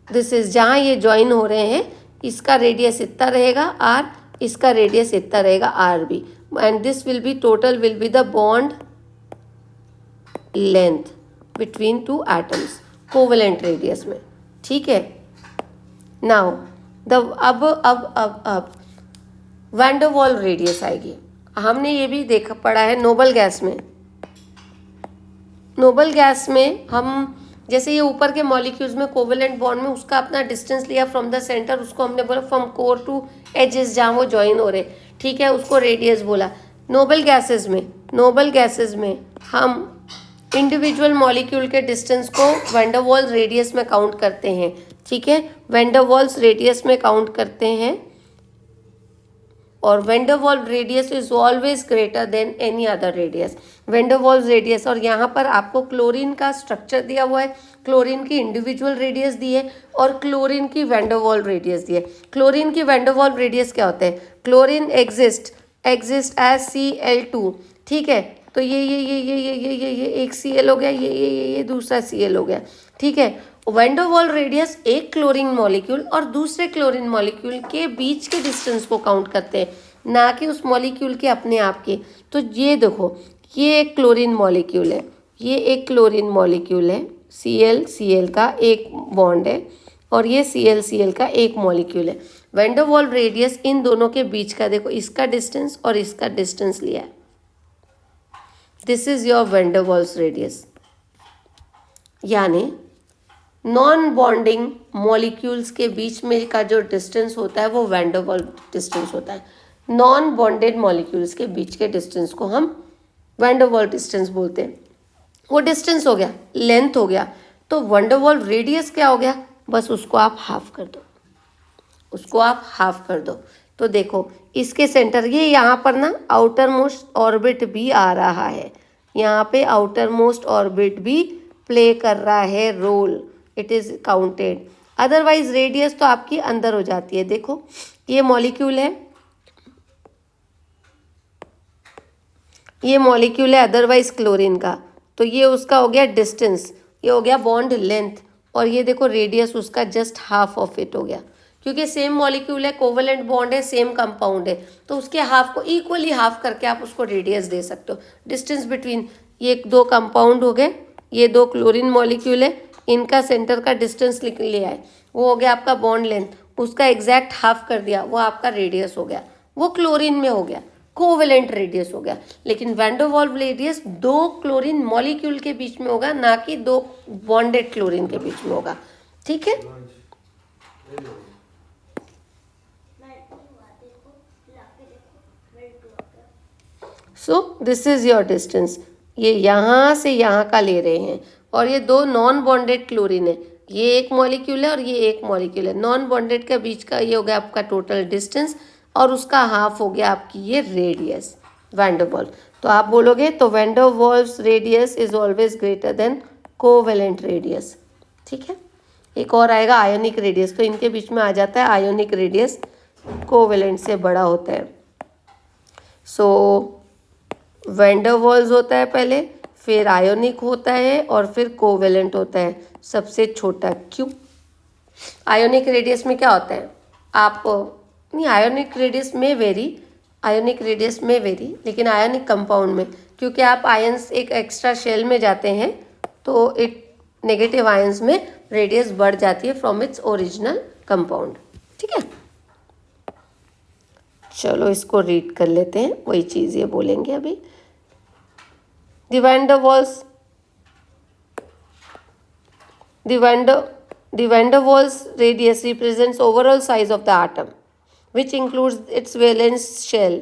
दिस इज जहाँ ये ज्वाइन हो रहे हैं, इसका रेडियस इतना रहेगा R, इसका रेडियस इतना रहेगा RB, and this will B total will be the bond length between 2 atoms covalent radius में। ठीक है, नाउ द अब वैन डर वाल्स रेडियस आएगी। हमने ये भी देखा पढ़ा है नोबल गैस में। नोबल गैस में हम जैसे ये ऊपर के मॉलिक्यूल्स में कोवेलेंट बॉन्ड में उसका अपना डिस्टेंस लिया फ्रॉम द सेंटर, उसको हमने बोला फ्रॉम कोर टू एजेस जहाँ वो ज्वाइन हो रहे। ठीक है, उसको रेडियस बोला। नोबल गैसेस में हम इंडिविजुअल मॉलिक्यूल के डिस्टेंस को वैन डर वाल्स रेडियस में काउंट करते हैं। ठीक है, वैन डर वाल्स रेडियस में काउंट करते हैं, और van der Waals radius is always greater than any other radius. Van der Waals radius, और यहाँ पर आपको क्लोरीन का स्ट्रक्चर दिया हुआ है, क्लोरीन की इंडिविजुअल रेडियस दी है और क्लोरीन की वैन डर वाल्स रेडियस दी है। क्लोरीन की वैन डर वाल्स रेडियस क्या होता है? Chlorine exist as Cl2। ठीक है, तो ये एक Cl हो गया, ये दूसरा Cl हो गया। ठीक है, वैन डर वाल्स रेडियस एक क्लोरीन मॉलिक्यूल और दूसरे क्लोरीन मॉलिक्यूल के बीच के डिस्टेंस को काउंट करते हैं, ना कि उस मॉलिक्यूल के अपने आप के। तो ये देखो, ये एक क्लोरीन मॉलिक्यूल है, ये एक क्लोरीन मॉलिक्यूल है, Cl का एक बॉन्ड है, और ये Cl का एक मॉलिक्यूल है। वैन डर वाल्स रेडियस इन दोनों के बीच का, देखो इसका डिस्टेंस और इसका डिस्टेंस लिया है, this is your van der Waals radius. यानी नॉन बॉन्डिंग मॉलिक्यूल्स के बीच में का जो डिस्टेंस होता है वो वैन डर वाल्स डिस्टेंस होता है। नॉन बॉन्डेड मॉलिक्यूल्स के बीच के डिस्टेंस को हम वैन डर वाल्स डिस्टेंस बोलते हैं। वो डिस्टेंस हो गया, लेंथ हो गया, तो वैन डर वाल्स रेडियस क्या हो गया, बस उसको आप हाफ कर दो, उसको आप हाफ कर दो। तो देखो इसके सेंटर, ये यहाँ पर ना आउटर मोस्ट ऑर्बिट भी आ रहा है, यहाँ पे आउटर मोस्ट ऑर्बिट भी प्ले कर रहा है role, it is counted. Otherwise radius तो आपकी अंदर हो जाती है। देखो ये मॉलिक्यूल है, ये मॉलिक्यूल है अदरवाइज क्लोरीन का, तो ये उसका हो गया डिस्टेंस, ये हो गया बॉन्ड लेंथ, और ये देखो रेडियस उसका जस्ट हाफ ऑफ इट हो गया, क्योंकि सेम मॉलिक्यूल है, कोवेलेंट बॉन्ड है, सेम कंपाउंड है, तो उसके हाफ को इक्वली हाफ करके आप उसको रेडियस दे सकते हो। डिस्टेंस बिटवीन ये दो कंपाउंड हो गए, ये दो क्लोरीन मॉलिक्यूल है, इनका सेंटर का डिस्टेंस लिख लिया है, वो हो गया आपका बॉन्ड लेंथ, उसका एग्जैक्ट हाफ कर दिया, वो आपका रेडियस हो गया, वो क्लोरीन में हो गया, कोवेलेंट रेडियस हो गया। लेकिन वैन डर वाल्स रेडियस दो क्लोरीन मॉलिक्यूल के बीच में होगा, ना कि दो बॉन्डेड क्लोरीन के बीच में होगा। ठीक है, so this is your distance, ये यहाँ से यहाँ का ले रहे हैं, और ये दो नॉन बॉन्डेड क्लोरीन है, ये एक मॉलिक्यूल है और ये एक मॉलिक्यूल है, नॉन बॉन्डेड के बीच का ये हो गया आपका टोटल डिस्टेंस, और उसका हाफ हो गया आपकी ये रेडियस वैन डर वाल्स। तो आप बोलोगे तो van der Waals radius is always greater than covalent radius. ठीक है, एक और आएगा आयोनिक रेडियस, तो इनके बीच में आ जाता है आयोनिक रेडियस, कोवेलेंट से बड़ा होता है। सो वैन डर वाल्स होता है पहले, फिर आयोनिक होता है, और फिर कोवेलेंट होता है सबसे छोटा। क्यों? आयोनिक रेडियस में क्या होता है, आप नहीं, आयोनिक रेडियस में वेरी, आयोनिक रेडियस में वेरी, लेकिन आयोनिक कंपाउंड में, क्योंकि आप आयंस एक एक्स्ट्रा शेल में जाते हैं, तो इट नेगेटिव आयंस में रेडियस बढ़ जाती है फ्रॉम इट्स ओरिजिनल कंपाउंड। ठीक है, चलो इसको रीड कर लेते हैं, वही चीज़ ये बोलेंगे अभी। The van der Waals radius represents overall size of the atom, which includes its valence shell.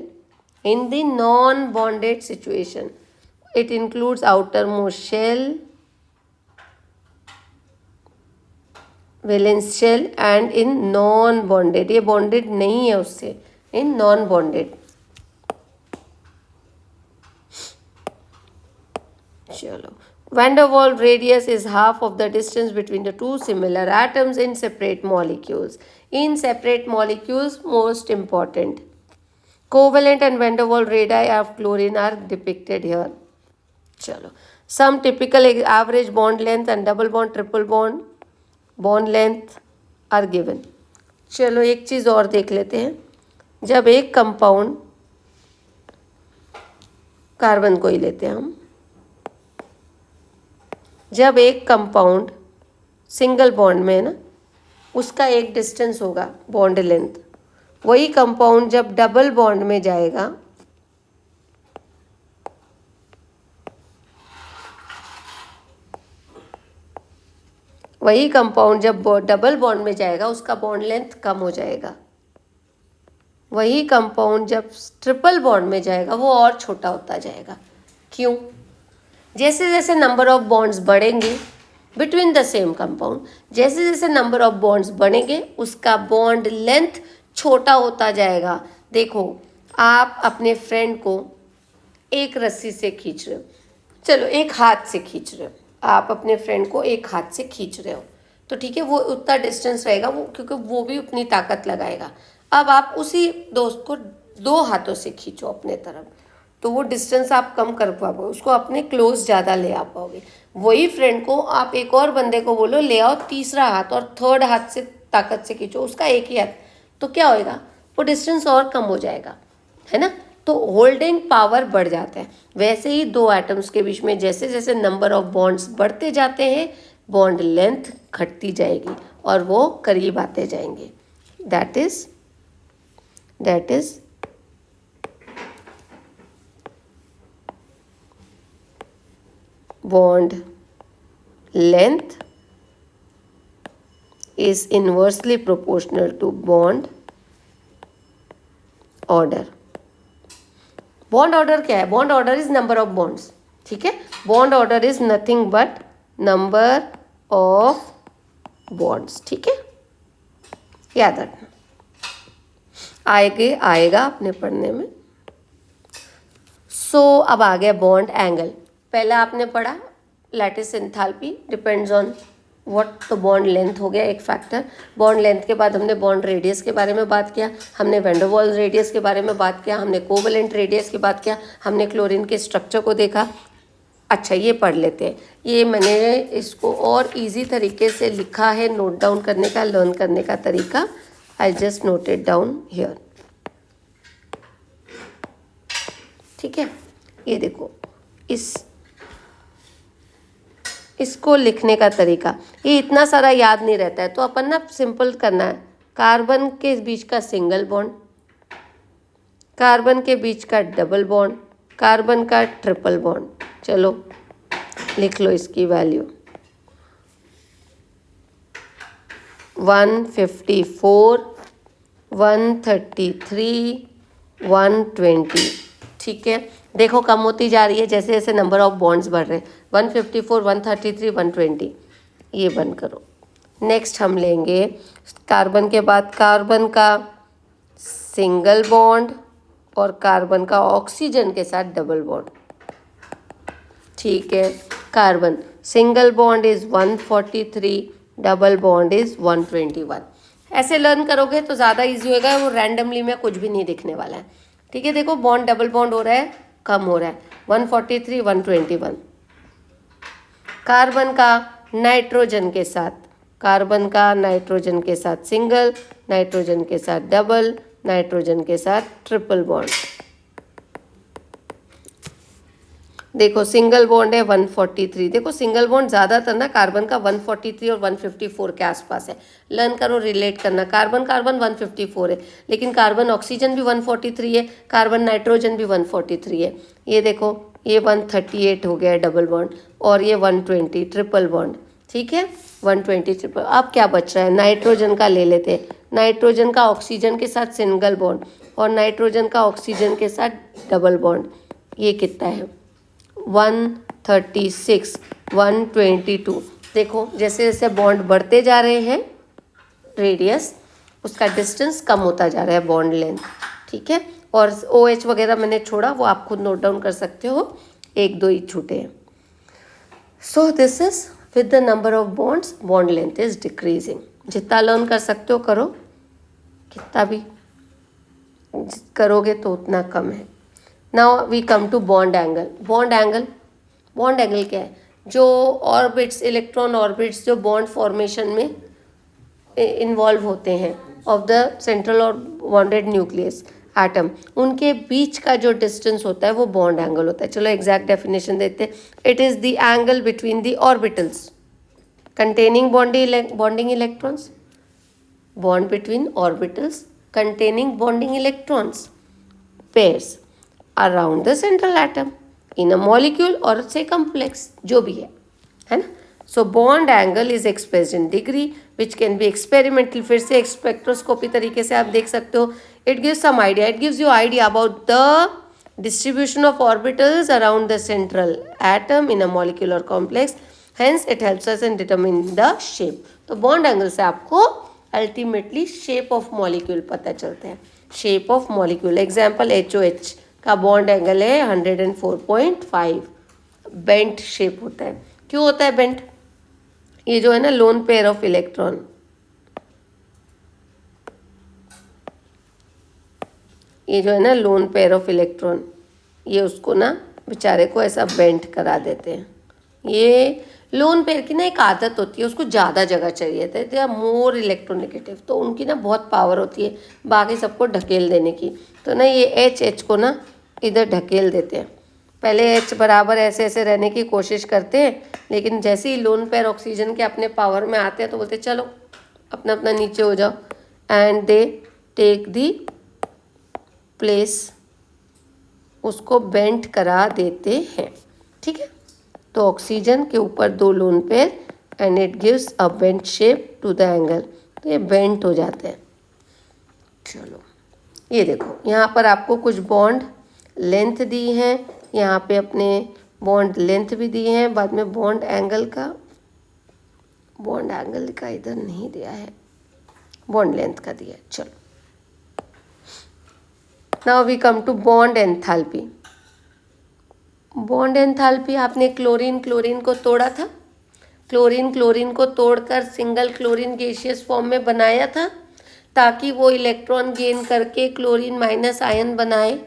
In the non-bonded situation, it includes outermost shell, valence shell, and in non-bonded, ये bonded नहीं है उससे, in non-bonded. चलो, van der Waals radius is half of the distance between the two similar atoms in separate molecules. In separate molecules, most important, covalent and van der Waals radii of chlorine are depicted here. चलो, some typical average bond length and double bond, triple bond length are given. चलो एक चीज़ और देख लेते हैं, जब एक compound, carbon को ही लेते हैं हम, जब एक कंपाउंड सिंगल बॉन्ड में है ना, उसका एक डिस्टेंस होगा बॉन्ड लेंथ, वही कंपाउंड जब डबल बॉन्ड में जाएगा, वही कंपाउंड जब डबल बॉन्ड में जाएगा उसका बॉन्ड लेंथ कम हो जाएगा, वही कंपाउंड जब ट्रिपल बॉन्ड में जाएगा वो और छोटा होता जाएगा। क्यों? जैसे जैसे नंबर ऑफ बॉन्ड्स बढ़ेंगे बिटवीन द सेम कंपाउंड, जैसे जैसे नंबर ऑफ बॉन्ड्स बढ़ेंगे उसका बॉन्ड लेंथ छोटा होता जाएगा। देखो आप अपने फ्रेंड को एक रस्सी से खींच रहे हो, चलो एक हाथ से खींच रहे हो, आप अपने फ्रेंड को एक हाथ से खींच रहे हो, तो ठीक है, वो उतना डिस्टेंस रहेगा, वो क्योंकि वो भी अपनी ताकत लगाएगा। अब आप उसी दोस्त को दो हाथों से खींचो अपने तरफ, तो वो डिस्टेंस आप कम कर पाओगे, उसको अपने क्लोज ज़्यादा ले आ पाओगे। वही फ्रेंड को आप एक और बंदे को बोलो ले आओ तीसरा हाथ, और थर्ड हाथ से ताकत से खींचो उसका एक ही हाथ, तो क्या होएगा, वो डिस्टेंस और कम हो जाएगा, है ना। तो होल्डिंग पावर बढ़ जाता है। वैसे ही दो एटम्स के बीच में जैसे जैसे नंबर ऑफ बॉन्ड्स बढ़ते जाते हैं, बॉन्ड लेंथ घटती जाएगी और वो करीब आते जाएंगे। That is that is bond length is inversely proportional to bond order. Bond order क्या है? Bond order is number of bonds. ठीक है, bond order is nothing but number of bonds. ठीक है, याद रखना, आएगा अपने पढ़ने में. सो अब आ गया बॉन्ड एंगल. पहला आपने पढ़ा lattice enthalpy depends on what, तो बॉन्ड लेंथ हो गया एक फैक्टर. बॉन्ड लेंथ के बाद हमने बॉन्ड रेडियस के बारे में बात किया, हमने वैन डर वाल्स रेडियस के बारे में बात किया, हमने कोवेलेंट रेडियस की बात किया, हमने क्लोरीन के स्ट्रक्चर को देखा. अच्छा, ये पढ़ लेते हैं. ये मैंने इसको और इजी तरीके से लिखा है, नोट डाउन करने का, लर्न करने का तरीका. I just note it down here. ठीक है, ये देखो, इसको लिखने का तरीका. ये इतना सारा याद नहीं रहता है, तो अपन ना सिंपल करना है. कार्बन के बीच का सिंगल बॉन्ड, कार्बन के बीच का डबल बॉन्ड, कार्बन का ट्रिपल बॉन्ड. चलो लिख लो इसकी वैल्यू. 154, 133, 120. ठीक है, देखो कम होती जा रही है जैसे जैसे नंबर ऑफ बॉन्ड्स बढ़ रहे हैं. 154, 133, 120, ये बंद करो. नेक्स्ट हम लेंगे कार्बन के बाद कार्बन का सिंगल बॉन्ड और कार्बन का ऑक्सीजन के साथ डबल बॉन्ड. ठीक है, carbon single bond is 143, double bond is 121. ऐसे लर्न करोगे तो ज़्यादा इजी होएगा. वो रैंडमली में कुछ भी नहीं दिखने वाला है. ठीक है, देखो बॉन्ड डबल बॉन्ड हो रहा है, कम हो रहा है. 143, 121. कार्बन का नाइट्रोजन के साथ, कार्बन का नाइट्रोजन के साथ सिंगल, नाइट्रोजन के साथ डबल, नाइट्रोजन के साथ ट्रिपल बॉन्ड. देखो सिंगल बॉन्ड है 143. देखो सिंगल बॉन्ड ज़्यादातर ना कार्बन का 143 और 154 के आसपास है. लर्न करो, रिलेट करना. कार्बन 154 है, लेकिन कार्बन ऑक्सीजन भी 143 है, कार्बन नाइट्रोजन भी 143 है. ये देखो ये 138 हो गया डबल बॉन्ड, और ये 120 ट्रिपल बॉन्ड. ठीक है, 120 ट्रिपल. अब क्या बच रहा है? नाइट्रोजन का ले लेते हैं. नाइट्रोजन का ऑक्सीजन के साथ सिंगल बॉन्ड और नाइट्रोजन का ऑक्सीजन के साथ डबल बॉन्ड. ये कितना है? 136, 122. देखो जैसे जैसे बॉन्ड बढ़ते जा रहे हैं रेडियस, उसका डिस्टेंस कम होता जा रहा है बॉन्ड लेंथ. ठीक है, और OH वगैरह मैंने छोड़ा, वो आप खुद नोट डाउन कर सकते हो, 1-2 ही छूटे हैं. So this is with the number of bonds bond length is decreasing. जितना लर्न कर सकते हो करो, कितना भी करोगे तो उतना कम है. Now we come to bond angle. Bond angle क्या है? जो ऑर्बिट्स, इलेक्ट्रॉन ऑर्बिट्स जो बॉन्ड फॉर्मेशन में इन्वॉल्व होते हैं ऑफ द सेंट्रल और बॉन्डेड न्यूक्लियस एटम, उनके बीच का जो डिस्टेंस होता है वो बॉन्ड एंगल होता है. चलो एग्जैक्ट डेफिनेशन देते हैं. It is the angle between the orbitals containing bonding electrons. Bond between orbitals containing bonding electrons pairs around the central atom in a molecule or say complex, जो भी है ना. So bond angle is expressed in degree which can be experimental. फिर से spectroscopy तरीके से आप देख सकते हो. It gives some idea. It gives you idea about the distribution of orbitals around the central atom in a molecule or complex. Hence it helps us in determining the shape. तो bond angle से आपको ultimately shape of molecule पता चलता है. Shape of molecule example HOH का bond angle है 104.5. Bent shape होता है. क्यों होता है बेंट? ये जो है ना लोन पेयर ऑफ इलेक्ट्रॉन, ये जो है ना लोन पेयर ऑफ इलेक्ट्रॉन, ये उसको ना बेचारे को ऐसा बेंट करा देते हैं. ये लोन पेयर की ना एक आदत होती है, उसको ज़्यादा जगह चाहिए था, दे आर मोर इलेक्ट्रोनेगेटिव, तो उनकी ना बहुत पावर होती है बाकी सबको ढकेल देने की. तो ना ये H को ना इधर ढकेल देते हैं. पहले H बराबर ऐसे ऐसे रहने की कोशिश करते हैं, लेकिन जैसे ही लोन पेयर ऑक्सीजन के अपने पावर में आते हैं तो बोलते चलो अपना अपना नीचे हो जाओ, and they take the place उसको बेंट करा देते हैं, ठीक है। तो ऑक्सीजन के ऊपर 2 lone pair and it gives a bent shape to the angle, तो ये बेंट हो जाते हैं। चलो ये देखो, यहाँ पर आपको कुछ बॉन्ड लेंथ दी है, यहाँ पे अपने बॉन्ड लेंथ भी दी है, बाद में बॉन्ड एंगल का इधर नहीं दिया है, बॉन्ड लेंथ का दिया है। चलो now we come to bond enthalpy. Bond enthalpy, आपने क्लोरीन को तोड़ा था, क्लोरीन को तोड़कर सिंगल क्लोरीन गैसियस फॉर्म में बनाया था ताकि वो इलेक्ट्रॉन गेन करके क्लोरीन माइनस आयन बनाए।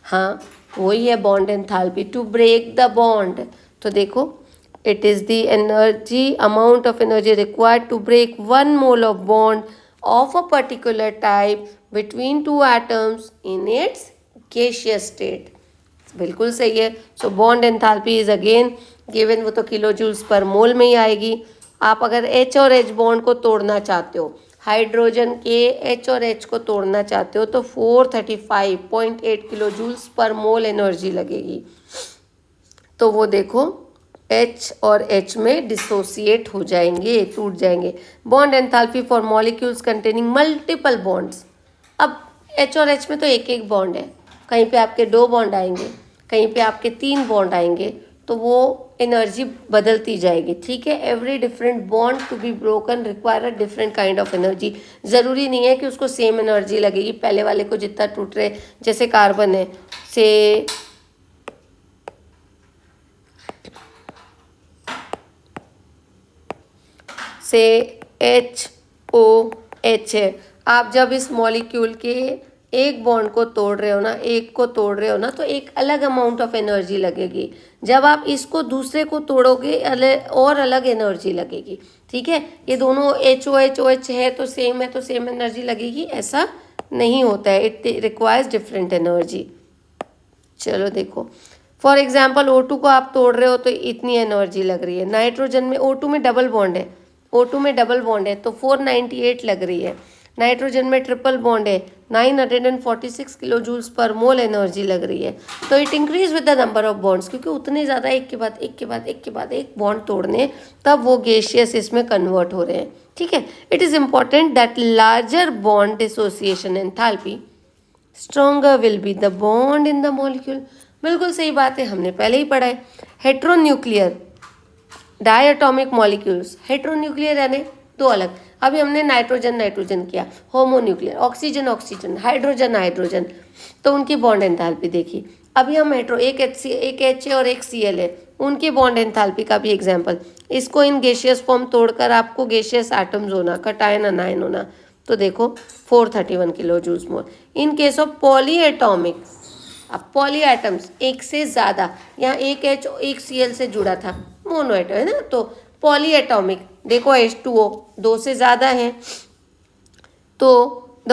हाँ, वही है bond enthalpy, to break the bond. तो देखो, it is the energy, amount of energy required to break 1 mole of bond of a particular type between 2 atoms in its gaseous state. बिल्कुल सही है। So bond enthalpy is again given, वो तो kilo joules per मोल में ही आएगी। आप अगर H और H बॉन्ड को तोड़ना चाहते हो, हाइड्रोजन के H और H को तोड़ना चाहते हो, तो 435.8 किलो जूल्स पर मोल एनर्जी लगेगी। तो वो देखो H और H में डिसोसिएट हो जाएंगे, टूट जाएंगे। Bond enthalpy for molecules containing multiple bonds. अब H और H में तो एक एक बॉन्ड है, कहीं पे आपके 2 बॉन्ड आएंगे, कहीं पे आपके 3 बॉन्ड आएंगे, तो वो एनर्जी बदलती जाएगी, ठीक है। Every different bond to be broken require a different kind of energy. ज़रूरी नहीं है कि उसको सेम एनर्जी लगेगी, पहले वाले को जितना टूट रहे, जैसे कार्बन है से HOH है। आप जब इस मॉलिक्यूल के एक बॉन्ड को तोड़ रहे हो ना, तो एक अलग अमाउंट ऑफ एनर्जी लगेगी। जब आप इसको दूसरे को तोड़ोगे और अलग एनर्जी लगेगी, ठीक है। ये दोनों HOH है तो सेम एनर्जी लगेगी, ऐसा नहीं होता है। It requires different energy. चलो देखो, फॉर एग्जाम्पल O2 को आप तोड़ रहे हो तो इतनी एनर्जी लग रही है। नाइट्रोजन में O2 में डबल बॉन्ड है, तो 498 लग रही है। नाइट्रोजन में ट्रिपल बॉन्ड है, 946 किलो जूल्स पर मोल एनर्जी लग रही है। तो it increase with the number of bonds, क्योंकि उतने ज़्यादा एक के बाद एक बॉन्ड तोड़ने, तब वो गैसियस इसमें कन्वर्ट हो रहे हैं, ठीक है। It is important that larger bond dissociation enthalpy stronger will be the bond in the molecule. बिल्कुल सही बात है, हमने पहले ही पढ़ा है। हेट्रोन्यूक्लियर डायटोमिक मॉलिक्यूल्स, हेट्रोन्यूक्लियर यानी 2 अलग। अभी हमने नाइट्रोजन किया, होमोन्यूक्लियर ऑक्सीजन हाइड्रोजन, तो उनकी बॉन्ड एंथैल्पी देखी। अभी हम एक H है और एक Cl है, उनकी बॉन्ड एंथैल्पी का भी एग्जाम्पल। इसको इन गैसियस फॉर्म तोड़कर आपको गैसियस एटम्स होना, कटायन अनायन होना, तो देखो 431 kilo joules mole. In case of polyatomic, अब पॉली एटम्स एक से ज़्यादा, यहाँ एक H एक Cl से जुड़ा था, मोनो एटम है ना, तो पॉली एटॉमिक देखो H2O 2 से ज़्यादा है, तो the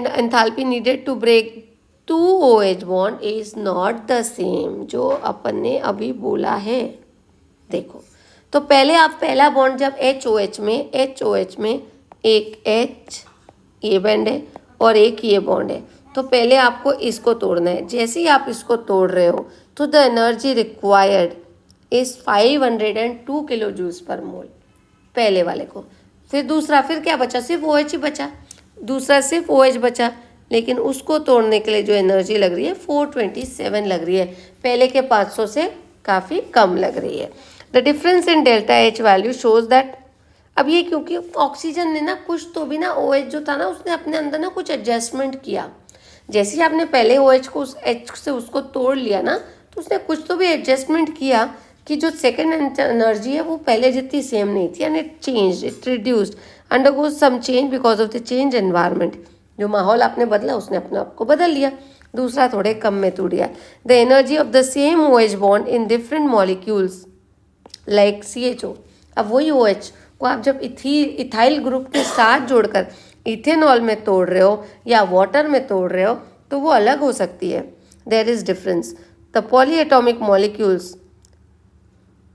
enthalpy needed to break 2 OH bond is not the same, जो अपन ने अभी बोला है। देखो, तो पहले आप पहला बॉन्ड जब HOH में एक H ये बॉन्ड है और एक ये बॉन्ड है, तो पहले आपको इसको तोड़ना है। जैसे ही आप इसको तोड़ रहे हो तो the energy required is 502 kilojoules per mole, पहले वाले को। फिर दूसरा, फिर क्या बचा, सिर्फ OH ही बचा, दूसरा सिर्फ OH बचा, लेकिन उसको तोड़ने के लिए जो एनर्जी लग रही है 427 लग रही है, पहले के 500 से काफ़ी कम लग रही है। The difference in delta H value shows that, अब ये क्योंकि ऑक्सीजन ने ना कुछ तो भी ना, OH जो था ना, उसने अपने अंदर ना कुछ एडजस्टमेंट किया। जैसे ही आपने पहले OH को उस H से उसको तोड़ लिया ना, तो उसने कुछ तो भी एडजस्टमेंट किया कि जो सेकेंड एनर्जी है वो पहले जितनी सेम नहीं थी, and it change, it reduced, undergoes some change because of the change environment. जो माहौल आपने बदला, उसने अपने आप को बदल लिया, दूसरा थोड़े कम में टूट गया। The energy of the same OH bond in different molecules like CHO, अब वही OH को आप जब इथाइल ग्रुप के साथ जोड़कर इथेनॉल में तोड़ रहे हो या वाटर में तोड़ रहे हो, तो वो अलग हो सकती है। There is difference. The polyatomic molecules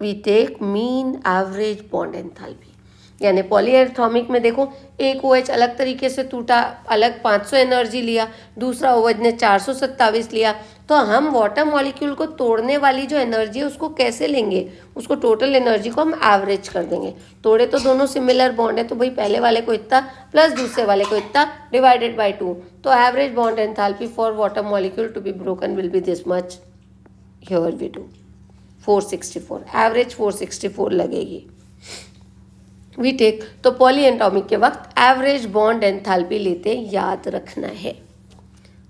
we take mean average bond enthalpy. यानी पॉलीएटॉमिक में देखो एक OH अलग तरीके से टूटा, अलग 500 एनर्जी लिया, दूसरा OH ने 427 लिया। तो हम वाटर मॉलिक्यूल को तोड़ने वाली जो एनर्जी है उसको कैसे लेंगे, उसको टोटल एनर्जी को हम एवरेज कर देंगे। तोड़े तो दोनों सिमिलर बॉन्ड है, तो भाई पहले वाले को इतना प्लस दूसरे वाले को इतना डिवाइडेड बाय 2, तो average bond enthalpy for water molecule to be broken will be this much. Here we do 464, average 464 लगेगी। वी टेक, तो पॉलीएटॉमिक के वक्त एवरेज बॉन्ड एंथैल्पी लेते, याद रखना है।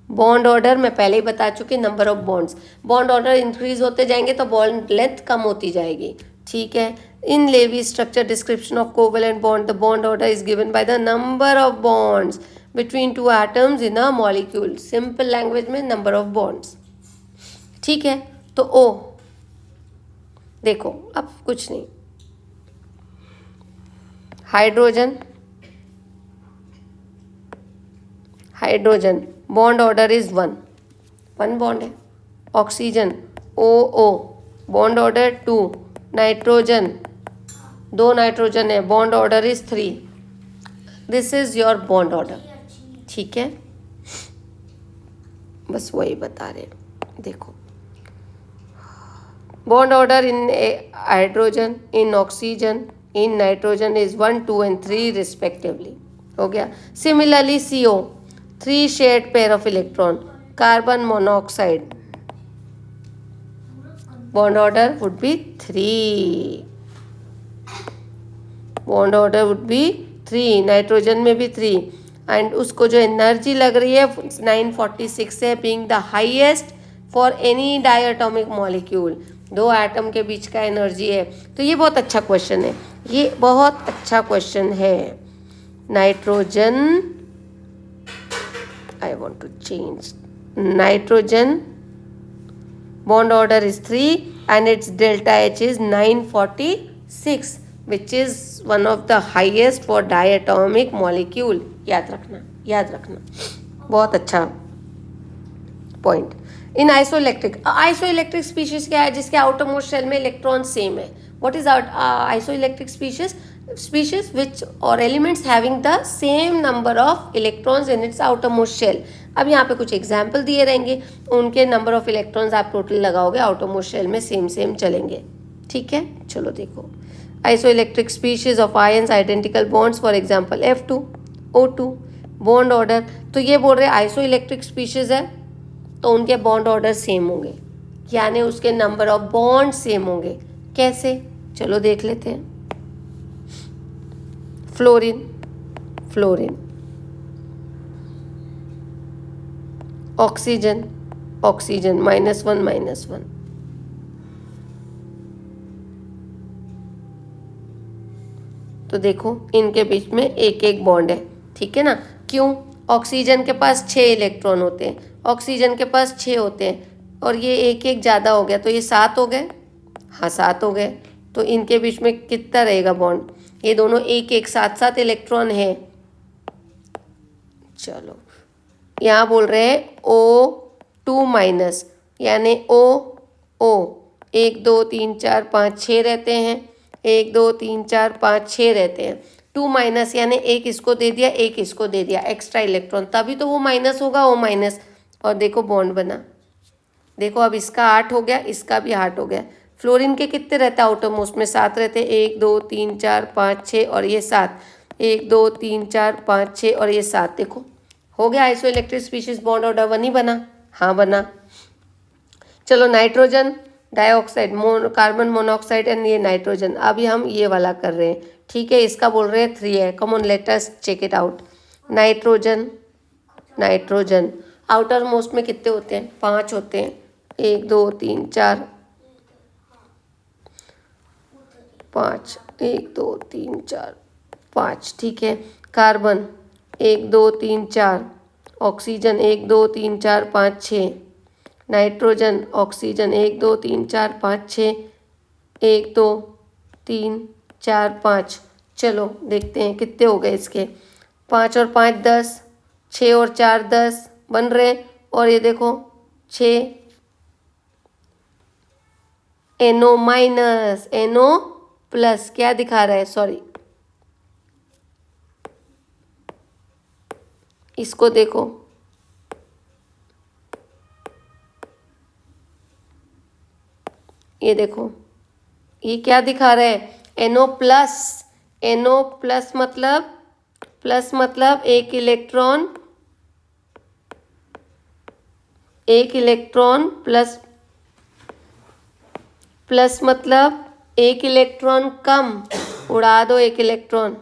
बॉन्ड ऑर्डर मैं पहले ही बता चुकी, number of bonds, bond order increase होते जाएंगे तो बॉन्ड लेंथ कम होती जाएगी, ठीक है। In Lewis structure description of covalent bond the bond order is given by the number of bonds between two atoms in a molecule, simple language में number of bonds, ठीक है। तो ओ देखो अब कुछ नहीं, hydrogen, hydrogen bond order is 1 bond है। Oxygen OO bond order 2, nitrogen 2 nitrogen है, bond order is 3। This is your bond order, ठीक है। बस वही बता रहे, देखो bond order in hydrogen, in oxygen, in nitrogen is 1, 2 and 3 respectively, हो गया। Similarly CO 3 shared pair of electron, carbon monoxide bond order would be 3, bond order would be 3, nitrogen में भी 3, एंड उसको जो एनर्जी लग रही है 946 है, being the highest for any diatomic molecule, 2 atom के बीच का एनर्जी है। तो ये बहुत अच्छा क्वेश्चन है, ये बहुत अच्छा क्वेश्चन है। Nitrogen, I want to change, nitrogen bond order is 3 and its delta H is 946, which is one of the highest for diatomic molecule। याद रखना, याद रखना, बहुत अच्छा पॉइंट। इन आइसोइलेक्ट्रिक, आइसोइलेक्ट्रिक स्पीशीज क्या है, जिसके आउटरमोस्ट शेल में इलेक्ट्रॉन सेम है। What is isoelectric species? Species which or elements having the same number of electrons in its outermost shell. अब यहाँ पे कुछ एग्जाम्पल दिए रहेंगे, उनके नंबर ऑफ इलेक्ट्रॉन्स आप टोटल लगाओगे, आउटरमोस्ट शेल में सेम सेम चलेंगे, ठीक है। चलो देखो, isoelectric species of ions identical bonds, for example F2O2 bond order. तो ये बोल रहे आइसोइलेक्ट्रिक स्पीशीज है तो उनके बॉन्ड ऑर्डर सेम होंगे, यानी उसके नंबर ऑफ बॉन्ड सेम होंगे। कैसे, चलो देख लेते हैं। Fluorine, fluorine, oxygen, oxygen -1 -1। तो देखो इनके बीच में एक एक बॉन्ड है, ठीक है ना। क्यों? ऑक्सीजन के पास 6 इलेक्ट्रॉन होते हैं, ऑक्सीजन के पास 6 होते हैं, और ये एक एक ज़्यादा हो गया तो ये 7 हो गए, हाँ 7 हो गए। तो इनके बीच में कितना रहेगा बॉन्ड? ये दोनों एक एक 7 इलेक्ट्रॉन है। चलो यहाँ बोल रहे हैं O2-, यानी O 1 2 3 4 5 6 रहते हैं, 1 2 3 4 5 6 रहते हैं। 2- यानी एक इसको दे दिया, एक इसको दे दिया एक्स्ट्रा इलेक्ट्रॉन, तभी तो वो माइनस होगा, O-। और देखो बॉन्ड बना, देखो अब इसका 8 हो गया, इसका भी 8 हो गया। फ्लोरीन के कितने रहते हैं आउटरमोस्ट में? 7 रहते हैं, 1 2 3 4 5 6 और ये 7, 1 2 3 4 5 6 और ये 7। देखो हो गया आइसोइलेक्ट्रिक स्पीशीज बॉन्ड ऑर्डर 1 ही बना, हाँ बना। चलो nitrogen dioxide, carbon monoxide and ये नाइट्रोजन, अभी हम ये वाला कर रहे हैं, ठीक है। इसका बोल रहे हैं 3 है, come on let us check it out. Nitrogen, nitrogen outermost में कितने होते हैं? 5 होते हैं, 1 2 3 4 5, 1 2 3 4 5, ठीक है। Carbon 1 2 3 4, oxygen 1 2 3 4 5 6, nitrogen oxygen 1 2 3 4 5 6, 1 2 3 4 5। चलो देखते हैं कितने हो गए इसके, 5 और 5 10, 6 और 4 10 बन रहे। और ये देखो 6 NO-, NO+, क्या दिखा रहा है? सॉरी इसको देखो, ये देखो, ये क्या दिखा रहा है? NO plus. NO प्लस मतलब, प्लस मतलब एक इलेक्ट्रॉन प्लस, प्लस मतलब एक इलेक्ट्रॉन कम, उड़ा दो एक इलेक्ट्रॉन।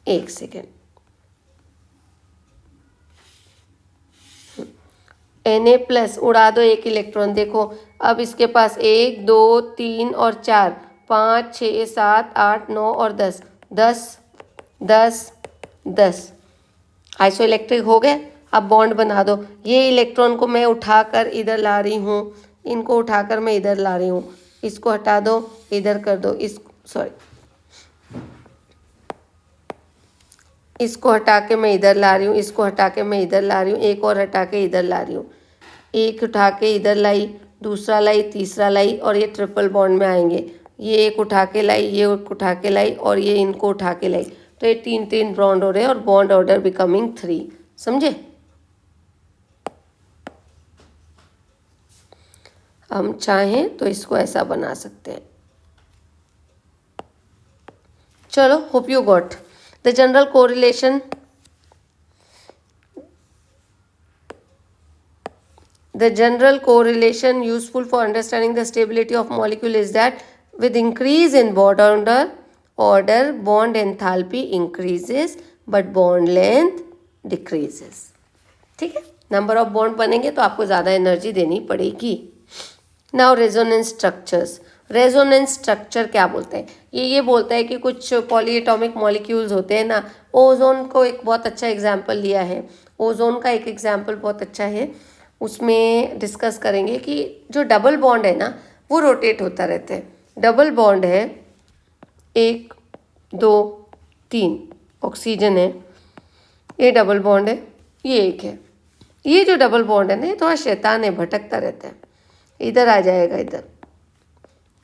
एक सेकेंड, Na प्लस, उड़ा दो एक इलेक्ट्रॉन। देखो अब इसके पास 1 2 3 और 4, 5 6 7 8 9 और 10, 10 10 10 आइसो इलेक्ट्रिक हो गए। अब बॉन्ड बना दो। ये इलेक्ट्रॉन को मैं उठाकर इधर ला रही हूँ, इनको उठाकर मैं इधर ला रही हूँ। इसको हटा दो, इधर कर दो, इसको हटा के मैं इधर ला रही हूँ, इसको हटा के मैं इधर ला रही हूँ, एक और हटा के इधर ला रही हूँ। एक उठा के इधर लाई, दूसरा लाई, तीसरा लाई, और ये ट्रिपल बॉन्ड में आएंगे। ये एक उठा के लाई, ये एक उठा के लाई, और ये इनको उठा के लाई। तो ये 3 बॉन्ड हो रहे हैं और बॉन्ड ऑर्डर बिकमिंग 3। समझे? हम चाहें तो इसको ऐसा बना सकते हैं। चलो, hope you got the general correlation. The general correlation useful for understanding the stability of molecule is that with increase in bond order, bond enthalpy increases but bond length decreases. ठीक है, नंबर ऑफ बॉन्ड बनेंगे तो आपको ज़्यादा energy देनी पड़ेगी। Now resonance structures. Resonance structure क्या बोलते हैं? ये बोलता है कि कुछ पॉलीएटॉमिक मॉलिक्यूल्स होते हैं ना। ओजोन को एक बहुत अच्छा एग्जाम्पल लिया है। ओजोन का एक एग्जाम्पल बहुत अच्छा है, उसमें डिस्कस करेंगे कि जो डबल बॉन्ड है ना, वो रोटेट होता रहता है। डबल बॉन्ड है 1 2 3, ऑक्सीजन है, ये डबल बॉन्ड है, ये एक है। ये जो डबल बॉन्ड है ना, ये थोड़ा शैतान है, भटकता रहता है, इधर आ जाएगा इधर,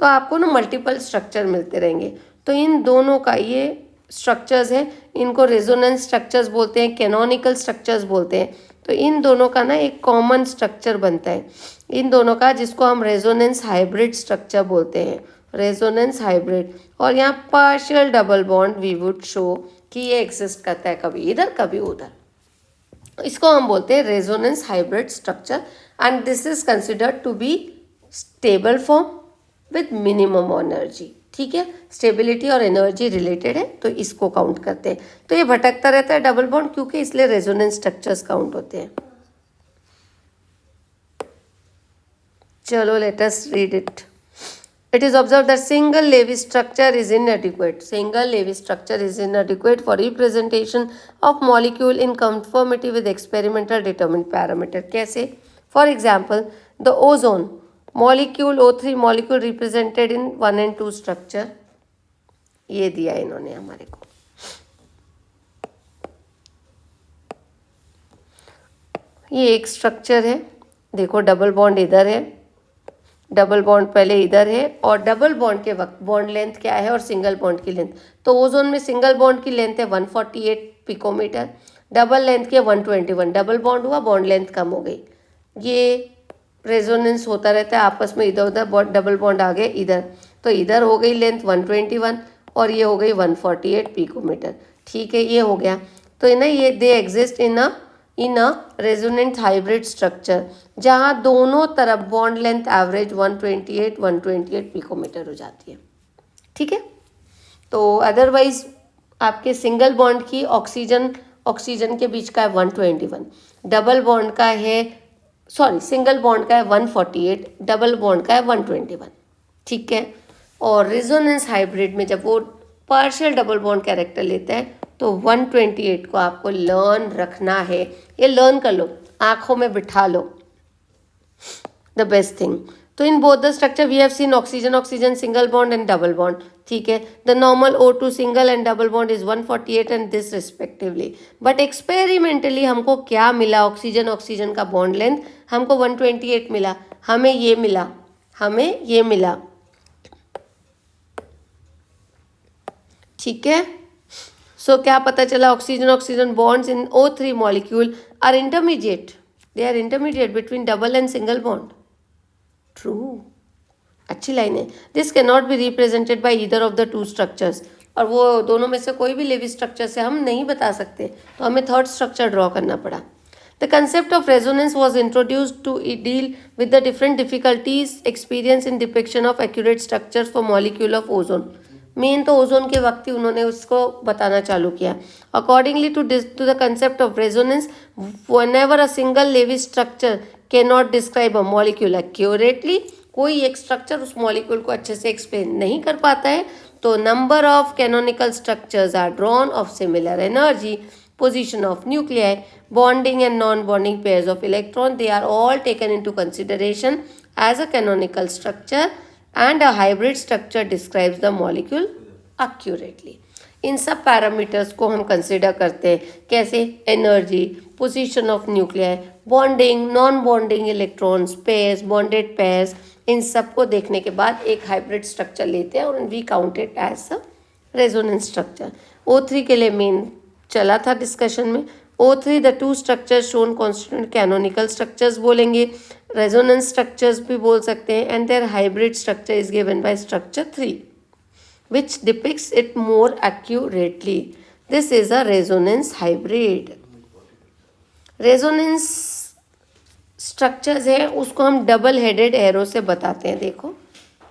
तो आपको ना मल्टीपल स्ट्रक्चर मिलते रहेंगे। तो इन दोनों का ये स्ट्रक्चर्स है, इनको रेजोनेंस स्ट्रक्चर्स बोलते हैं, कैनोनिकल स्ट्रक्चर्स बोलते हैं। तो इन दोनों का ना एक कॉमन स्ट्रक्चर बनता है इन दोनों का, जिसको हम रेजोनेंस हाइब्रिड स्ट्रक्चर बोलते हैं। Resonance hybrid. और यहाँ partial double bond we would show कि ये एग्जिस्ट करता है कभी इधर कभी उधर। इसको हम बोलते हैं resonance hybrid structure, and this is considered to be stable form with minimum energy. ठीक है, स्टेबिलिटी और एनर्जी रिलेटेड है, तो इसको काउंट करते हैं। तो ये भटकता रहता है डबल बॉन्ड, क्योंकि इसलिए रेजोनेंस स्ट्रक्चर्स काउंट होते हैं। चलो, let us read it. It is observed that single Lewis structure is inadequate. Single Lewis structure is inadequate for representation of molecule in conformity with experimental determined parameter. कैसे? For example, the ozone molecule O3 molecule represented in 1 and 2 structure. ये दिया इन्होंने हमारे को। ये एक structure है, देखो डबल बॉन्ड इधर है, डबल बॉन्ड पहले इधर है, और डबल बॉन्ड के वक्त बॉन्ड लेंथ क्या है और सिंगल बॉन्ड की लेंथ। तो ओजोन में सिंगल बॉन्ड की लेंथ है 148 पिकोमीटर, डबल लेंथ की 121। डबल बॉन्ड हुआ, बॉन्ड लेंथ कम हो गई। ये रेजोनेंस होता रहता है आपस में, इधर उधर डबल बॉन्ड आ गए इधर, तो इधर हो गई लेंथ 121 और ये हो गई 148 पिकोमीटर। ठीक है, ये हो गया। तो ना ये they exist in a resonant hybrid structure, जहाँ दोनों तरफ बॉन्ड लेंथ एवरेज 128 पिकोमीटर हो जाती है। ठीक है, तो अदरवाइज आपके सिंगल बॉन्ड की ऑक्सीजन के बीच का है 121, डबल बॉन्ड का है, सॉरी सिंगल बॉन्ड का है 148, डबल बॉन्ड का है 121। ठीक है, और रेजोनेंस हाइब्रिड में जब वो पार्शियल डबल बॉन्ड कैरेक्टर लेता है तो 128 को आपको लर्न रखना है। ये लर्न कर लो, आंखों में बिठा लो, द बेस्ट थिंग। तो in both the structure we have seen oxygen single bond and double bond. ठीक है, the normal O2 single and double bond is 148 and this respectively. But experimentally हमको क्या मिला? ऑक्सीजन का बॉन्ड लेंथ हमको 128 मिला, हमें ये मिला ठीक है। सो क्या पता चला, oxygen oxygen bonds in O3 molecule are intermediate, they are intermediate between double and single bond. True, अच्छी लाइन है। This can not be represented by either of the two structures, और वो दोनों में से कोई भी लेवी स्ट्रक्चर से हम नहीं बता सकते, तो हमें थर्ड स्ट्रक्चर ड्रॉ करना पड़ा। The concept of resonance was introduced to deal with the different difficulties experience in depiction of accurate structures for molecule of ozone. Main तो ओजोन के वक्त ही उन्होंने उसको बताना चालू किया। Accordingly to the concept of resonance, whenever a single Lewis structure can not describe a molecule accurately, कोई एक स्ट्रक्चर उस मॉलिक्यूल को अच्छे से एक्सप्लेन नहीं कर पाता है, तो number of canonical structures are drawn of similar energy, position of nuclei, bonding and non-bonding pairs of electron, they are all taken into consideration as a canonical structure, and a hybrid structure describes the molecule accurately. इन सब parameters को हम consider करते हैं, कैसे? Energy, position of nuclei, bonding, non bonding electrons, pairs, bonded pairs, इन सब को देखने के बाद एक हाइब्रिड स्ट्रक्चर लेते हैं और we count it as a resonance structure. O3 के लिए मेन चला था डिस्कशन में। O3 the two structures shown constitute canonical structures बोलेंगे, रेजोनेंस स्ट्रक्चर्स भी बोल सकते हैं, and their hybrid structure is given by structure 3 which depicts it more accurately. This is a resonance hybrid. Resonance structures है उसको हम double headed arrow से बताते हैं। देखो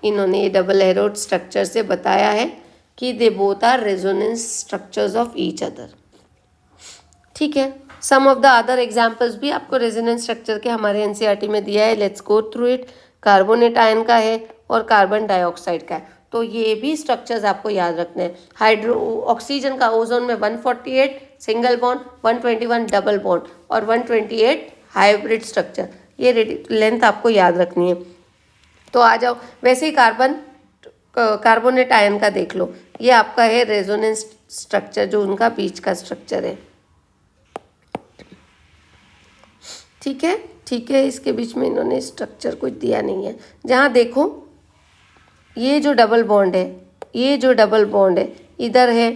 इन्होंने ये डबल एरो स्ट्रक्चर से बताया है कि they both R resonance structures of each other. ठीक है, सम ऑफ द अदर एग्जाम्पल्स भी आपको रेजोनेंस स्ट्रक्चर के हमारे एनसीईआरटी में दिया है। Let's go through it. Carbonate ion का है और कार्बन डाइऑक्साइड का है, तो ये भी स्ट्रक्चर्स आपको याद रखने हैं। हाइड्रो ऑक्सीजन का ओजोन में 148 सिंगल बॉन्ड, 121 डबल बॉन्ड और 128 हाइब्रिड स्ट्रक्चर, ये लेंथ आपको याद रखनी है। तो आ जाओ, वैसे ही कार्बोनेट आयन का देख लो, ये आपका है रेजोनेंस स्ट्रक्चर, जो उनका बीच का स्ट्रक्चर है। ठीक है, ठीक है, इसके बीच में इन्होंने स्ट्रक्चर कुछ दिया नहीं है। जहाँ देखो ये जो डबल बॉन्ड है, ये जो डबल बॉन्ड है इधर है,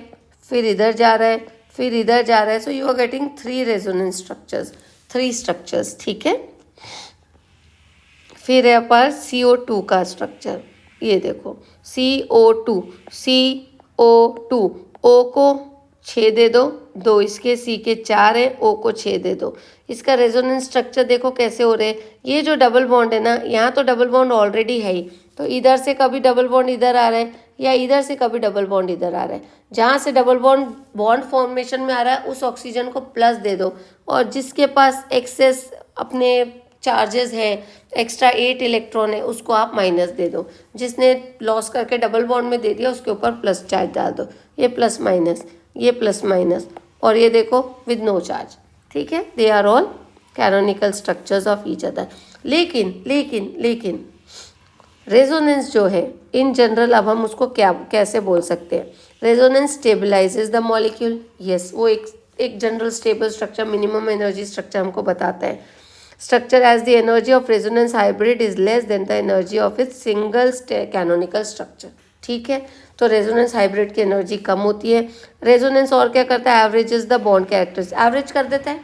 फिर इधर जा रहा है, फिर इधर जा रहा है, so you are getting 3 resonance structures, 3 structures. ठीक है, फिर है पर CO2 का स्ट्रक्चर, ये देखो CO2, CO2, O को 6 दे दो, 2 इसके, C के 4 है, O को 6 दे दो। इसका रेजोनेंस स्ट्रक्चर देखो कैसे हो रहे हैं। ये जो डबल बॉन्ड है ना, यहाँ तो डबल बॉन्ड ऑलरेडी है ही, तो इधर से कभी डबल बॉन्ड इधर आ रहा है या इधर से कभी डबल बॉन्ड इधर आ रहा है। जहाँ से डबल बॉन्ड फॉर्मेशन में आ रहा है उस ऑक्सीजन को प्लस दे दो, और जिसके पास एक्सेस अपने चार्जेस है, एक्स्ट्रा 8 इलेक्ट्रॉन है, उसको आप माइनस दे दो। जिसने लॉस करके डबल बॉन्ड में दे दिया उसके ऊपर प्लस चार्ज डाल दो। ये प्लस माइनस, ये प्लस माइनस, और ये देखो विद नो चार्ज। ठीक है, they are all canonical structures of each other. लेकिन रेजोनेंस जो है इन जनरल, अब हम उसको कैसे बोल सकते हैं? Resonance stabilises the molecule. Yes, वो एक general stable structure, minimum energy structure हमको बताता है। Structure as the energy of resonance hybrid is less than the energy of its single canonical structure. ठीक है, तो रेजोनेंस हाइब्रिड की एनर्जी कम होती है। रेजोनेंस और क्या करता है? Averages the bond characteristics, average कर देता है।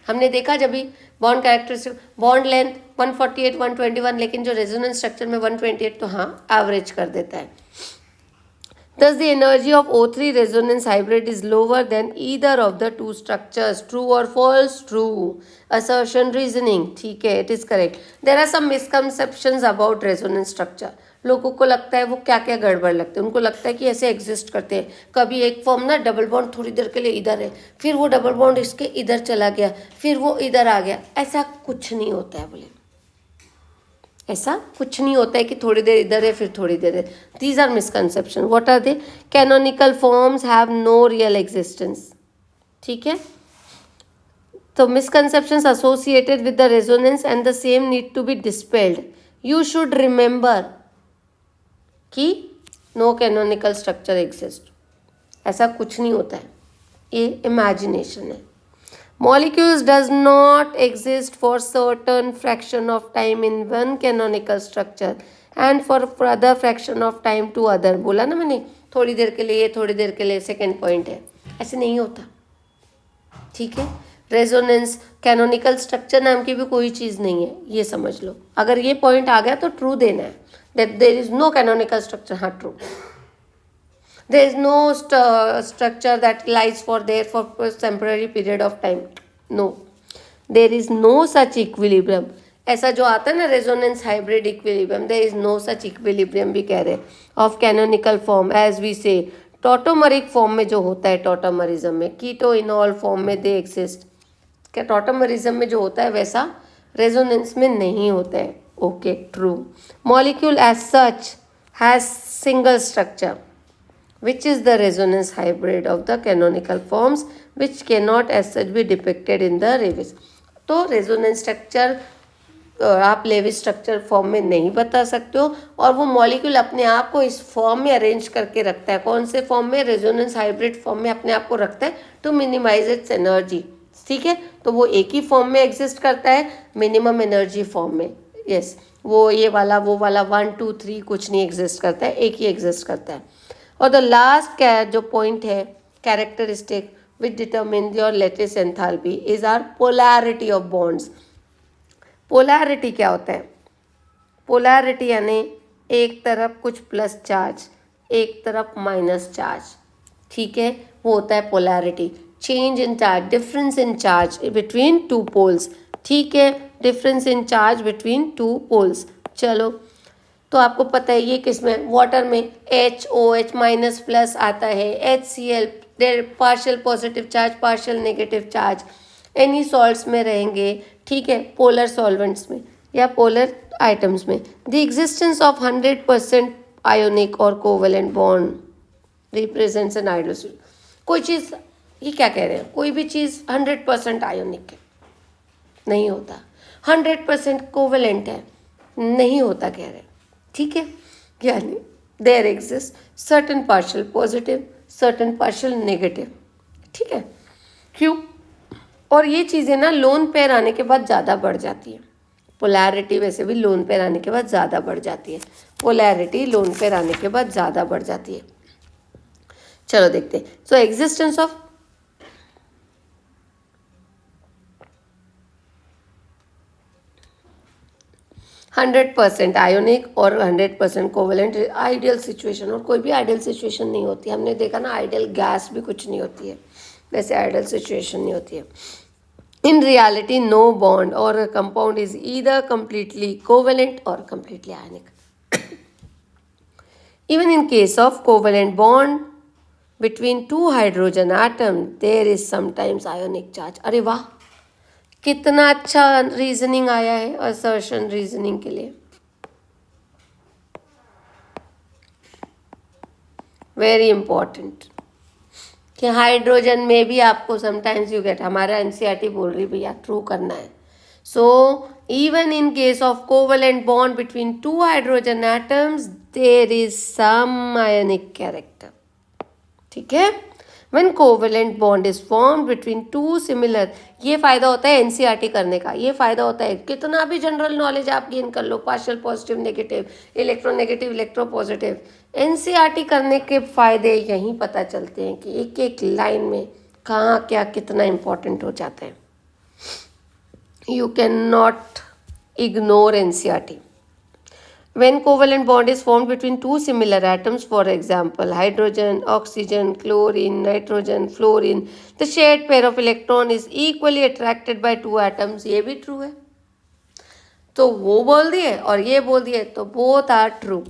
हमने देखा जब भी बॉन्ड कैरेक्टरिस्टिक, बॉन्ड लेंथ 148, 121, लेकिन जो रेजोनेंस स्ट्रक्चर में 128, तो हाँ एवरेज कर देता है। Thus the energy of O3 resonance hybrid is lower than either of the two structures. True or false? True. Assertion reasoning. ठीक है, it is correct. There are some misconceptions about resonance structure. लोगों को लगता है वो क्या क्या गड़बड़ लगते हैं। उनको लगता है कि ऐसे एग्जिस्ट करते हैं, कभी एक फॉर्म ना डबल बॉन्ड थोड़ी देर के लिए इधर है, फिर वो डबल बॉन्ड इसके इधर चला गया, फिर वो इधर आ गया। ऐसा कुछ नहीं होता है, बोले ऐसा कुछ नहीं होता है कि थोड़ी देर इधर है फिर थोड़ी देर है। These are misconception. What are they? Canonical forms have no real existence. ठीक है, तो misconceptions associated with the resonance and the same need to be dispelled. You should remember कि नो कैनोनिकल स्ट्रक्चर एग्जिस्ट, ऐसा कुछ नहीं होता है, ये इमेजिनेशन है। Molecules does not exist for certain fraction of time in one canonical structure and for other fraction of time to other। बोला ना मैंने, थोड़ी देर के लिए, थोड़ी देर के लिए सेकेंड पॉइंट है, ऐसे नहीं होता। ठीक है, रेजोनेंस कैनोनिकल स्ट्रक्चर नाम की भी कोई चीज़ नहीं है, ये समझ लो। अगर ये पॉइंट आ गया तो ट्रू देना है, that there is no canonical structure. हाँ, true. There is no structure that lies for there for temporary period of time, no. There is no such equilibrium, ऐसा जो आता है ना resonance hybrid equilibrium, there is no such equilibrium भी कह रहे हैं of canonical form as we say. Tautomeric form में जो होता है टॉटोमरिज्म में, कीटो इनॉल फॉर्म में दे एक्सिस्ट, क्या टॉटोमरिज्म में जो होता है वैसा रेजोनेंस में नहीं होता है। Okay, true. Molecule as such has single structure which is the resonance hybrid of the canonical forms which cannot as such be depicted in the Lewis। तो रेजोनेंस स्ट्रक्चर आप लेविस स्ट्रक्चर फॉर्म में नहीं बता सकते हो, और वो molecule अपने आप को इस फॉर्म में अरेंज करके रखता है। कौन से फॉर्म में? रेजोनेंस हाइब्रिड फॉर्म में अपने आप को रखता है टू मिनिमाइज इट्स एनर्जी। ठीक है, तो वो एक ही फॉर्म में एग्जिस्ट करता है, मिनिमम एनर्जी फॉर्म में। यस, वो ये वाला वो वाला 1 2 3 कुछ नहीं एग्जिस्ट करता है, एक ही एग्जिस्ट करता है। और द लास्ट जो पॉइंट है characteristic which determine your latest enthalpy is are polarity of bonds. Polarity क्या होता है? पोलैरिटी यानी एक तरफ कुछ प्लस चार्ज, एक तरफ माइनस चार्ज। ठीक है, वो होता है polarity. Change in charge, difference in charge between two poles. ठीक है, difference in charge between two poles. चलो, तो आपको पता है ये किसमें? वाटर में HOH माइनस प्लस आता है, HCl partial positive charge, partial negative charge. Any salts में रहेंगे, ठीक है, पोलर सॉल्वेंट्स में या पोलर आइटम्स में। द एग्जिस्टेंस ऑफ 100% आयोनिक और covalent bond represents an ideal solution. कोई चीज़, ये क्या कह रहे हैं, कोई भी चीज़ 100% आयोनिक है नहीं होता, 100% कोवेलेंट है नहीं होता कह रहे हैं। ठीक है, यानी there exist certain partial positive, certain partial negative. ठीक है, क्यों? और ये चीज़ें ना लोन पेयर आने के बाद ज़्यादा बढ़ जाती है। पोलैरिटी वैसे भी लोन पेयर आने के बाद ज़्यादा बढ़ जाती है, पोलैरिटी लोन पेयर आने के बाद ज़्यादा बढ़ जाती है। चलो देखते हैं। सो एग्जिस्टेंस ऑफ 100% आयोनिक और 100% कोवेलेंट आइडियल सिचुएशन, और कोई भी आइडियल सिचुएशन नहीं होती। हमने देखा ना, आइडियल गैस भी कुछ नहीं होती है, वैसे आइडियल सिचुएशन नहीं होती है। In reality no bond or compound is either completely covalent or completely ionic. Even in case of covalent bond between two hydrogen atom there is sometimes ionic charge. अरे वाह, कितना अच्छा रीजनिंग आया है assertion reasoning के लिए, very important. कि hydrogen में भी आपको समटाइम्स यू गेट, हमारा एनसीईआरटी बोल रही भैया ट्रू करना है। So even in case of covalent bond between two hydrogen atoms there is some ionic character. ठीक है, when covalent bond is formed between two similar, ये फ़ायदा होता है एनसीईआरटी करने का, ये फ़ायदा होता है कितना भी जनरल नॉलेज आप गेन कर लो, partial positive negative, electronegative electro positive, NCERT करने के फ़ायदे यहीं पता चलते हैं कि एक एक लाइन में कहाँ क्या कितना इम्पोर्टेंट हो जाता है। You can not ignore NCERT. When covalent bond is formed between two similar atoms, for example, hydrogen, oxygen, chlorine, nitrogen, fluorine, the shared pair of electron is equally attracted by two atoms. ये भी true है, तो वो बोल दिए और ये बोल दिए, तो both are true.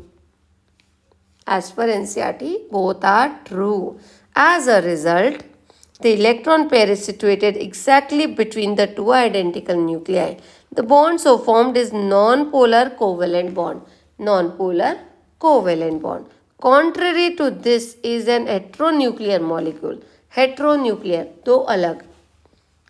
As per NCERT, both are true. As a result, the electron pair is situated exactly between the two identical nuclei. The bond so formed is non-polar covalent bond. Non-polar covalent bond. Contrary to this is an heteronuclear molecule. Heteronuclear, दो अलग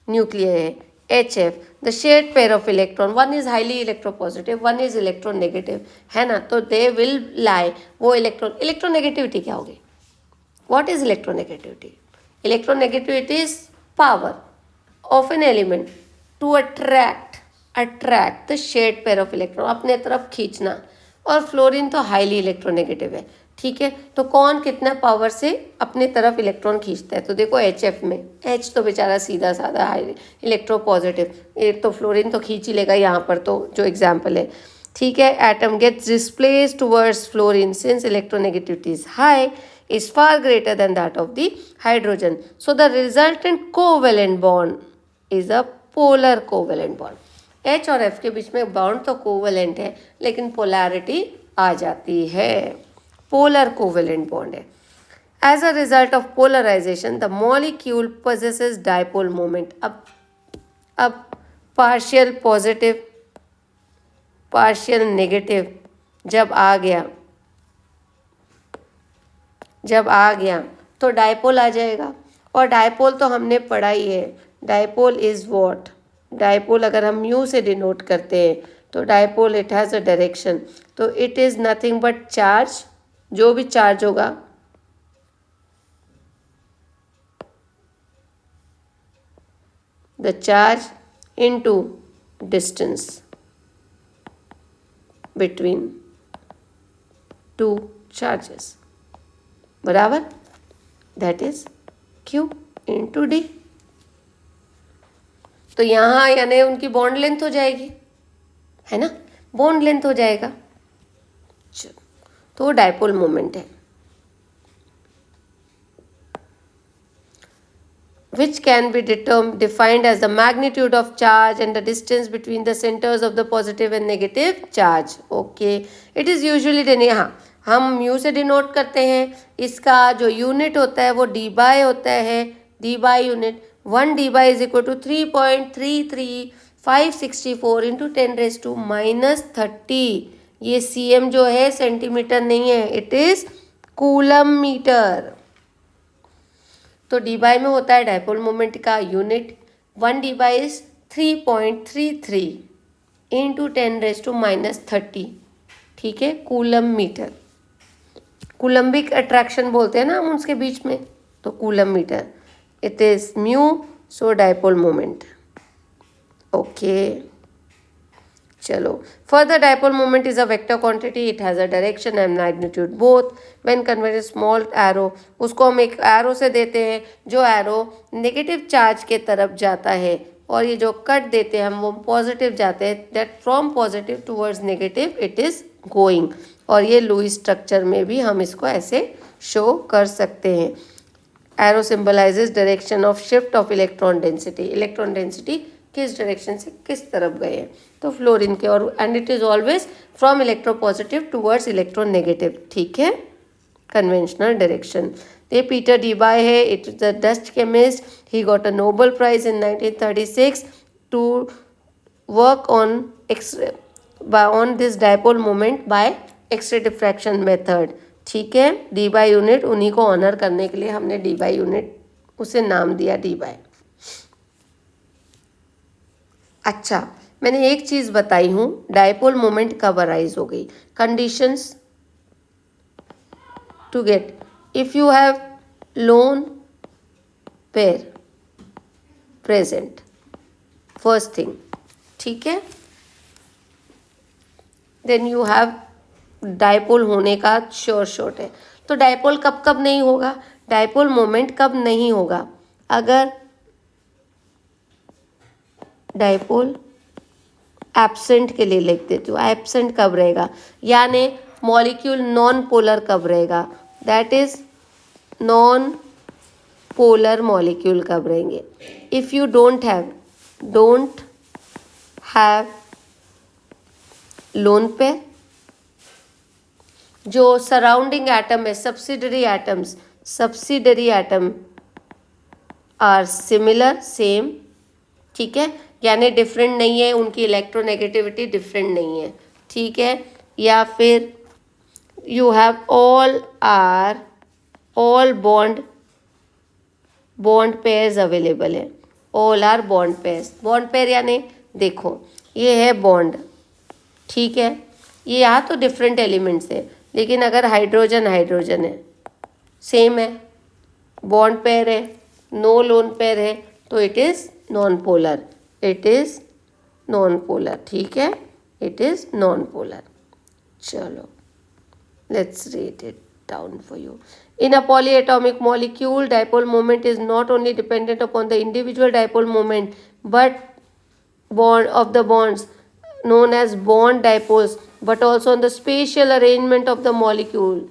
nuclei है, HF. The shared pair of electron, one is highly electropositive, one is electronegative, है ना? तो they will lie. वो electronegativity क्या होगी? What is electronegativity? Electronegativity is power of an element to attract the shared pair of electron, अपने तरफ खींचना। और फ्लोरीन तो हाईली इलेक्ट्रोनेगेटिव है, ठीक है, तो कौन कितना पावर से अपने तरफ इलेक्ट्रॉन खींचता है। तो देखो HF में H तो बेचारा सीधा साधा हाई इलेक्ट्रोपॉजिटिव, एक तो फ्लोरीन तो खींच ही लेगा यहाँ पर, तो जो एग्जाम्पल है, ठीक है। Atom gets displaced towards fluorine since electronegativity is high is far greater than that of the hydrogen. So the resultant covalent bond is a polar covalent bond. H और F के बीच में बॉन्ड तो covalent है लेकिन polarity आ जाती है, polar covalent bond है। As a result of polarization, the molecule possesses dipole moment. अब पार्शियल पॉजिटिव पार्शियल नेगेटिव जब आ गया तो डायपोल आ जाएगा। और डायपोल तो हमने पढ़ा ही है, डायपोल इज़ व्हाट, डायपोल अगर हम म्यू से डिनोट करते हैं तो dipole it has a direction, तो it is nothing but charge, जो भी चार्ज होगा the charge into distance between two charges, बराबर, that is Q into D. तो यहाँ यानी उनकी बॉन्ड लेंथ हो जाएगी, है ना, बॉन्ड लेंथ हो जाएगा। चलो, तो डायपोल मोमेंट है, which can be defined as the magnitude of charge and the distance between the centers of the positive and negative charge. Okay, it is usually हाँ, हम म्यू से डिनोट करते हैं, इसका जो यूनिट होता है वो डी बाय होता है, Debye unit 1 Debye is equal to 3.33564 into 10⁻⁻30। ये cm जो है सेंटीमीटर नहीं है, इट इज कूलम मीटर। तो डी बाय में होता है डायपोल मोमेंट का unit, 1 Debye is 3.33 into 10⁻⁻30, ठीक है, कूलम मीटर। कूलम्बिक अट्रैक्शन बोलते हैं ना हम उसके बीच में, तो coulomb metre, it is mu, so dipole moment. Okay, चलो, further dipole moment is a vector quantity, it has a direction and magnitude both. When converted small arrow, उसको हम एक एरो से देते हैं, जो एरो नेगेटिव चार्ज के तरफ जाता है, और ये जो कट देते हैं हम वो पॉजिटिव जाते हैं, that from positive towards negative it is going. और ये लुईस स्ट्रक्चर में भी हम इसको ऐसे शो कर सकते हैं। Arrow symbolises direction of shift of electron density, electron density किस डायरेक्शन से किस तरफ गए हैं, तो फ्लोरीन के, और and it is always from electropositive towards electronegative, ठीक है, कन्वेंशनल डायरेक्शन। ये पीटर डीबाय है, it is the Dutch chemist, he got a Nobel prize in 1936 to work on on this dipole moment by X-ray diffraction method, ठीक है। Debye unit उन्हीं को honour करने के लिए हमने डी बाय यूनिट उसे नाम दिया डी बाय। अच्छा, मैंने एक चीज़ बताई हूँ, डायपोल मोमेंट कब अराइज हो गई, conditions to get, if you have lone pair present, first thing, ठीक है, देन यू हैव डायपोल होने का श्योर शॉट है। तो डायपोल कब कब नहीं होगा, डायपोल मोमेंट कब नहीं होगा, अगर डायपोल एब्सेंट के लिए लिख देती हूँ, एब्सेंट कब रहेगा, यानी मॉलिक्यूल नॉन पोलर कब रहेगा, that is non polar molecule कब रहेंगे, if you don't have lone pair, जो सराउंडिंग एटम है, subsidiary atom are similar, same, ठीक है, यानी डिफरेंट नहीं है, उनकी इलेक्ट्रोनेगेटिविटी डिफरेंट नहीं है, ठीक है। या फिर you have all bond pairs available है, ऑल आर बॉन्ड पेयर यानी देखो ये है बॉन्ड, ठीक है, ये यहाँ तो डिफरेंट एलिमेंट्स है, लेकिन अगर हाइड्रोजन है, सेम है, बॉन्ड पेयर है, नो लोन पेयर है, तो इट इज़ नॉन पोलर, ठीक है, इट इज़ नॉन पोलर। चलो, let's read it. down for you. In a polyatomic molecule, dipole moment is not only dependent upon the individual dipole moment but bond of the bonds known as bond dipoles, but also on the spatial arrangement of the molecule.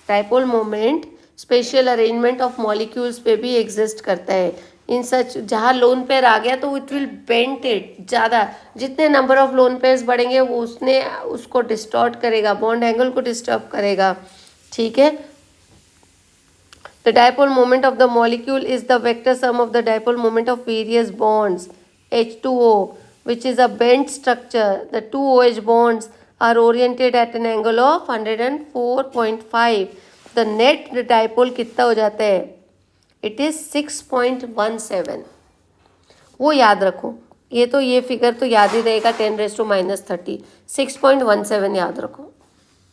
Dipole moment special arrangement of molecules पे भी exist करता है. इन सच जहाँ lone pair आ गया तो it will bent it ज़्यादा. जितने number of lone pairs बढ़ेंगे वो उसको डिस्टॉर्ट करेगा, बॉन्ड एंगल को डिस्टर्ब करेगा. ठीक है. The dipole moment of the molecule is the vector sum of the dipole moment of various bonds. H2O, which is a bent structure, the two OH bonds are oriented at an angle of 104.5. The net dipole कितना हो जाता है? It is 6.17. वो याद रखो. ये figure तो याद ही रहेगा. 10⁻⁻30 6.17 याद रखो.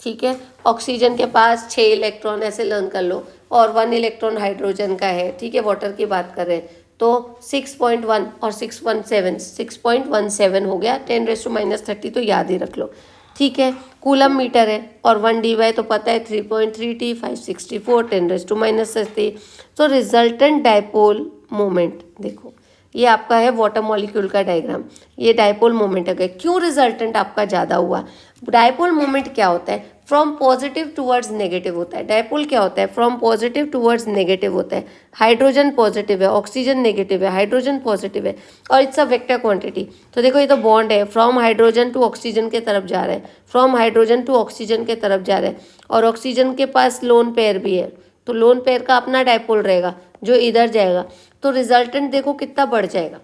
ठीक है. ऑक्सीजन के पास 6 इलेक्ट्रॉन ऐसे लर्न कर लो और 1 इलेक्ट्रॉन हाइड्रोजन का है. ठीक है. वाटर की बात कर रहे हैं तो 6.1 और 6.17 हो गया. 10⁻⁻30 तो याद ही रख लो. ठीक है. कूलम मीटर है और 1 dy तो पता है 3.3T 564 10⁻30. तो रिजल्टेंट डायपोल मोमेंट देखो, ये आपका है वाटर मॉलिक्यूल का डायग्राम. ये डायपोल मोमेंट है. क्यों रिजल्टेंट आपका ज़्यादा हुआ? डायपोल मोमेंट क्या होता है? फ्रॉम पॉजिटिव टूवर्ड्स नेगेटिव होता है. डायपोल क्या होता है? फ्रॉम पॉजिटिव टूवर्ड्स नेगेटिव होता है. हाइड्रोजन पॉजिटिव है, ऑक्सीजन नेगेटिव है, हाइड्रोजन पॉजिटिव है और इट्स अ वेक्टर क्वांटिटी. तो देखो ये तो बॉन्ड है, फ्रॉम हाइड्रोजन टू ऑक्सीजन के तरफ जा रहा है, फ्रॉम हाइड्रोजन टू ऑक्सीजन के तरफ जा रहा है और ऑक्सीजन के पास लोन पेयर भी है. तो लोन पेयर का अपना डायपोल रहेगा जो इधर जाएगा. तो रिजल्टेंट देखो कितना बढ़ जाएगा.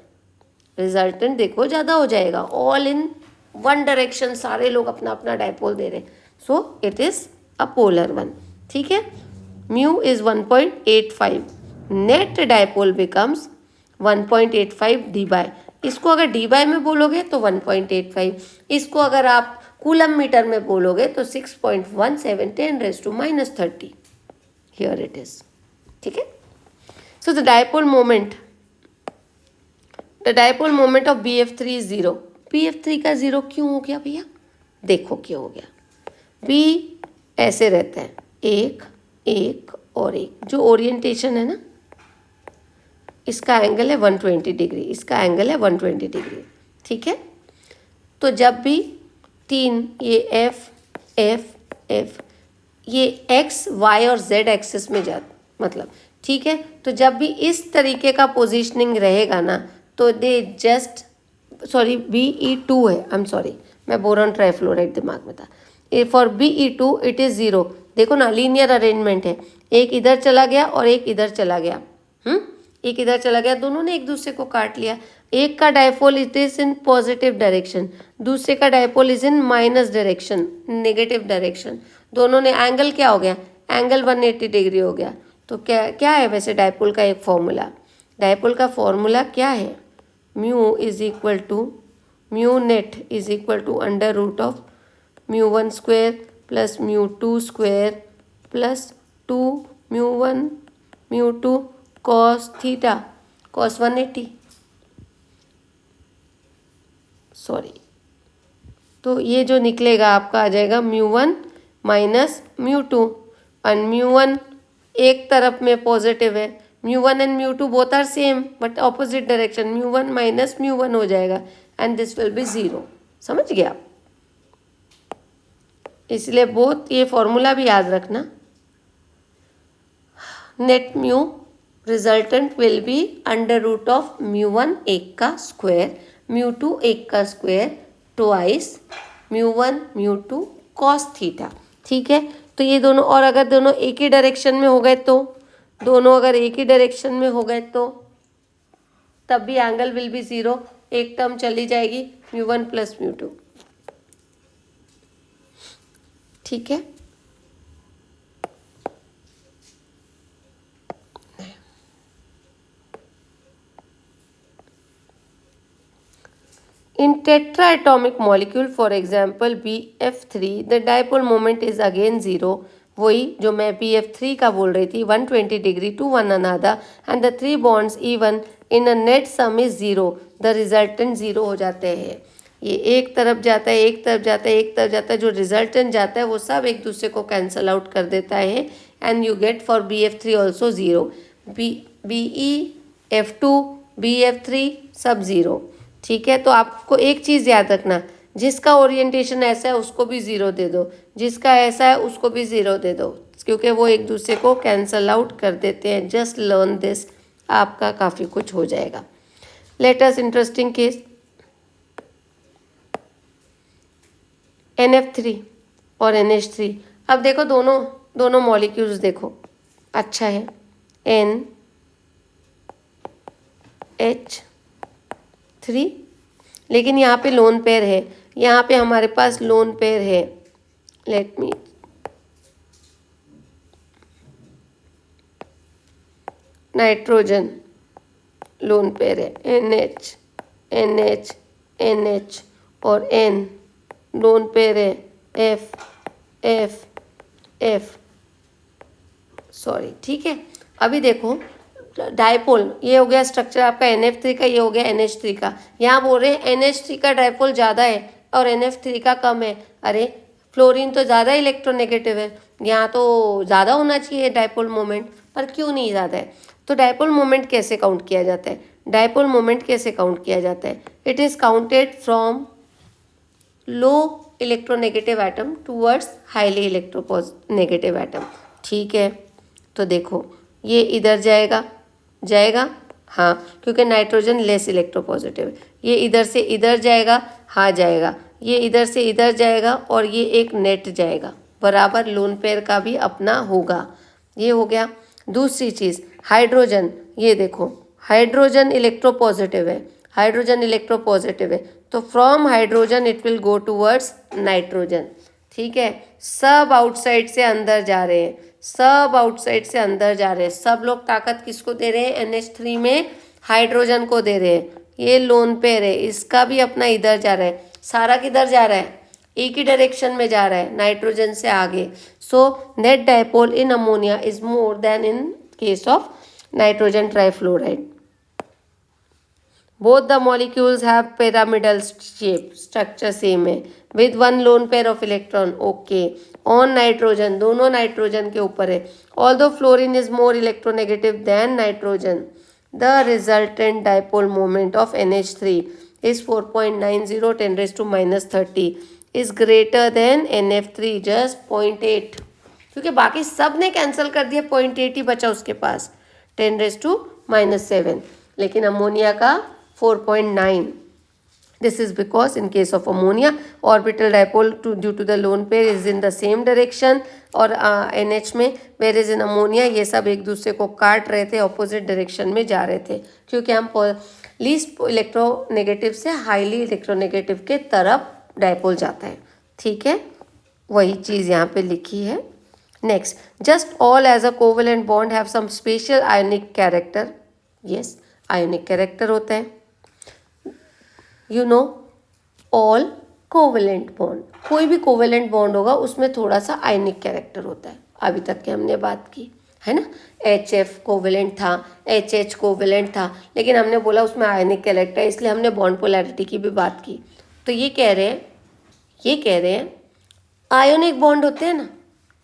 रिजल्टेंट देखो ज़्यादा हो जाएगा. ऑल इन वन डायरेक्शन, सारे लोग अपना अपना डायपोल दे रहे हैं. So it is a polar one. ठीक है. Mu is 1.85. Net dipole becomes 1.85 Debye. इसको अगर डी बाय में बोलोगे तो 1.85. इसको अगर आप कूलम मीटर में बोलोगे तो 6.17 10⁻⁻30. Here it is. ठीक है. So the dipole moment of BF3 is 0. BF3 का 0 क्यों हो गया भैया? देखो क्यों हो गया. B ऐसे रहता है, एक एक और एक. जो ओरिएंटेशन है ना, इसका एंगल है 120 डिग्री, इसका एंगल है 120 डिग्री. ठीक है. तो जब भी 3 ये F F F ये X Y और Z एक्सिस में जाता मतलब. ठीक है. तो जब भी इस तरीके का पोजीशनिंग रहेगा ना तो दे जस्ट BE2 है. आई एम सॉरी, मैं बोरॉन ट्राइफ्लोराइड दिमाग में था. For BE2 it is 0. देखो ना, लीनियर अरेंजमेंट है. एक इधर चला गया और एक इधर चला गया. एक इधर चला गया, दोनों ने एक दूसरे को काट लिया. एक का dipole it is in positive direction, दूसरे का dipole is in minus direction, negative direction. दोनों ने एंगल क्या हो गया? एंगल 180 डिग्री हो गया. तो क्या है वैसे डायपोल का एक फॉर्मूला? डायपोल का फॉर्मूला क्या है? Mu is equal to mu net is equal to √of μ1 square plus μ2 square plus 2 μ1 μ2 cos theta cos 180. Sorry, तो ये जो निकलेगा आपका आ जाएगा μ1 माइनस μ2. और μ1 एक तरफ में पॉजिटिव है, μ1 and μ2 both are same but opposite direction. μ1 minus μ1 हो जाएगा एंड दिस विल बी 0. समझ गया आप? इसलिए बोथ ये फॉर्मूला भी याद रखना. Net mu resultant will be √of μ1 एक का स्क्वायर, μ2 एक का स्क्वायर ट्वाइस μ1 μ2 cos थीटा. ठीक है. तो ये दोनों, और अगर दोनों एक ही डायरेक्शन में हो गए तो, दोनों अगर एक ही डायरेक्शन में हो गए तो तब भी एंगल विल बी 0. एक टर्म चली जाएगी μ1 प्लस μ2. ठीक है. In tetraatomic molecule, for example BF3, the dipole moment is again 0. वही जो मैं BF3 का बोल रही थी, 120 degree to one another and the 3 bonds even in a net sum is 0. The resultant 0 हो जाते हैं. ये एक तरफ जाता है, एक तरफ जाता है, एक तरफ जाता है, जो रिजल्टेंट जाता है वो सब एक दूसरे को कैंसल आउट कर देता है and you get for BF3 also zero, BeF2 BF3 सब ज़ीरो। ठीक है, तो आपको एक चीज़ याद रखना, जिसका ओरिएंटेशन ऐसा है उसको भी ज़ीरो दे दो, जिसका ऐसा है उसको भी ज़ीरो दे दो, क्योंकि वो एक दूसरे को कैंसल आउट कर देते हैं। जस्ट लर्न दिस, आपका काफ़ी कुछ हो जाएगा। Let us interesting case NF3 और NH3। अब देखो दोनों मॉलिक्यूल्स देखो, अच्छा है NH3, लेकिन यहाँ पे लोन पेयर है, यहाँ पे हमारे पास लोन पेयर है। Let me nitrogen lone pair है, NH NH NH और N लोन पेयर है, F F F, सॉरी। ठीक है, अभी देखो डायपोल, ये हो गया स्ट्रक्चर आपका NF3 का, ये हो गया NH3 का। यहाँ बोल रहे हैं NH3 का डायपोल ज़्यादा है और NF3 का कम है। अरे फ्लोरीन तो ज़्यादा इलेक्ट्रोनेगेटिव है, यहाँ तो ज़्यादा होना चाहिए डायपोल मोमेंट, पर क्यों नहीं ज़्यादा है? तो डायपोल मोमेंट कैसे काउंट किया जाता है? डायपोल मोमेंट कैसे काउंट किया जाता है? It is counted from low electronegative atom towards highly electronegative atom. ठीक है, तो देखो ये इधर जाएगा हाँ, क्योंकि नाइट्रोजन लेस इलेक्ट्रोपॉजिटिव है। ये इधर से इधर जाएगा, हाँ जाएगा, ये इधर से इधर जाएगा और ये एक नेट जाएगा, बराबर लोन पेयर का भी अपना होगा। ये हो गया। दूसरी चीज़ हाइड्रोजन, ये देखो हाइड्रोजन इलेक्ट्रोपॉजिटिव है, हाइड्रोजन इलेक्ट्रोपॉजिटिव है, तो from hydrogen it will go towards nitrogen. ठीक है, सब आउटसाइड से अंदर जा रहे हैं, सब आउटसाइड से अंदर जा रहे हैं। सब लोग ताकत किसको दे रहे हैं? NH3 में हाइड्रोजन को दे रहे हैं। ये लोन पेयर है, इसका भी अपना इधर जा रहा है, सारा किधर जा रहा है? एक ही डायरेक्शन में जा रहा है, नाइट्रोजन से आगे। So net dipole in ammonia is more then in case of nitrogen trifluoride. Both the molecules have pyramidal shape, structure same है, with one lone pair of electron. Okay, on nitrogen, दोनों nitrogen के ऊपर है. Although fluorine is more electronegative than nitrogen, the resultant dipole moment of NH3 is 4.90 10 raised to minus 30 is greater than NF3 just 0.8, क्योंकि बाकी सब ने cancel कर दिया, 0.8 ही बचा उसके पास, 10 raised to minus 7, लेकिन अमोनिया का 4.9. This is because in case of ammonia, orbital dipole due to the lone pair is in the same direction और NH में, whereas in ammonia ये सब एक दूसरे को काट रहे थे, opposite direction में जा रहे थे, क्योंकि हम least इलेक्ट्रोनेगेटिव से हाईली इलेक्ट्रोनेगेटिव के तरफ डायपोल जाता है। ठीक है, वही चीज़ यहाँ पे लिखी है। Next, just all as a covalent bond have some special ionic character. Yes, ionic character होता है। You know all covalent bond, कोई भी कोवेलेंट बॉन्ड होगा उसमें थोड़ा सा आयनिक कैरेक्टर होता है, अभी तक के हमने बात की है ना। HF कोवेलेंट था, HH कोवेलेंट था, लेकिन हमने बोला उसमें आयनिक कैरेक्टर, इसलिए हमने बॉन्ड पोलैरिटी की भी बात की। तो ये कह रहे हैं आयोनिक बॉन्ड होते हैं ना,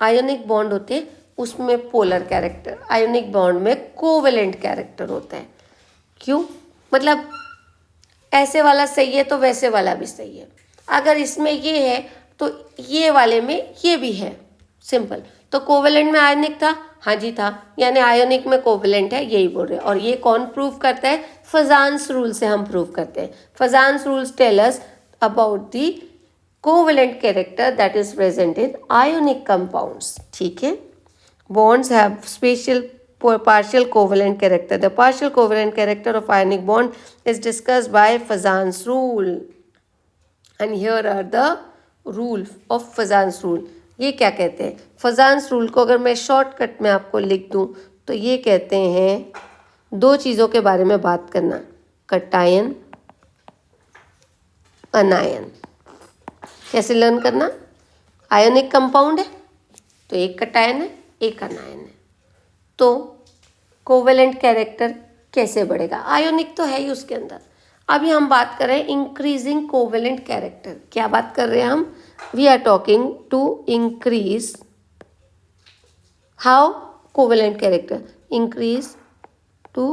आयोनिक बॉन्ड होते हैं उसमें पोलर कैरेक्टर, आयोनिक बॉन्ड में कोवेलेंट कैरेक्टर होता है। क्यों? मतलब ऐसे वाला सही है तो वैसे वाला भी सही है, अगर इसमें ये है तो ये वाले में ये भी है, सिंपल। तो कोवेलेंट में आयनिक था, हाँ जी था, यानी आयोनिक में कोवेलेंट है, यही बोल रहे हैं। और ये कौन प्रूव करता है? फजान्स रूल से हम प्रूव करते हैं। Fajans rules tell us about the covalent character that is present in ionic compounds. ठीक है, bonds have special partial covalent character. The partial covalent character of ionic bond is discussed by Fazan's rule. And here are the rule of Fazan's rule. ये क्या कहते हैं? Fazan's rule को अगर मैं shortcut में आपको लिख दूँ तो ये कहते हैं दो चीज़ों के बारे में बात करना, कटायन अनायन। कैसे लर्न करना? आयोनिक कंपाउंड है तो एक कटायन है, एक अनायन है, तो कोवेलेंट कैरेक्टर कैसे बढ़ेगा? आयोनिक तो है ही उसके अंदर, अभी हम बात कर रहे हैं इंक्रीजिंग कोवेलेंट कैरेक्टर। क्या बात कर रहे हैं हम? We are talking to increase how covalent character, increase to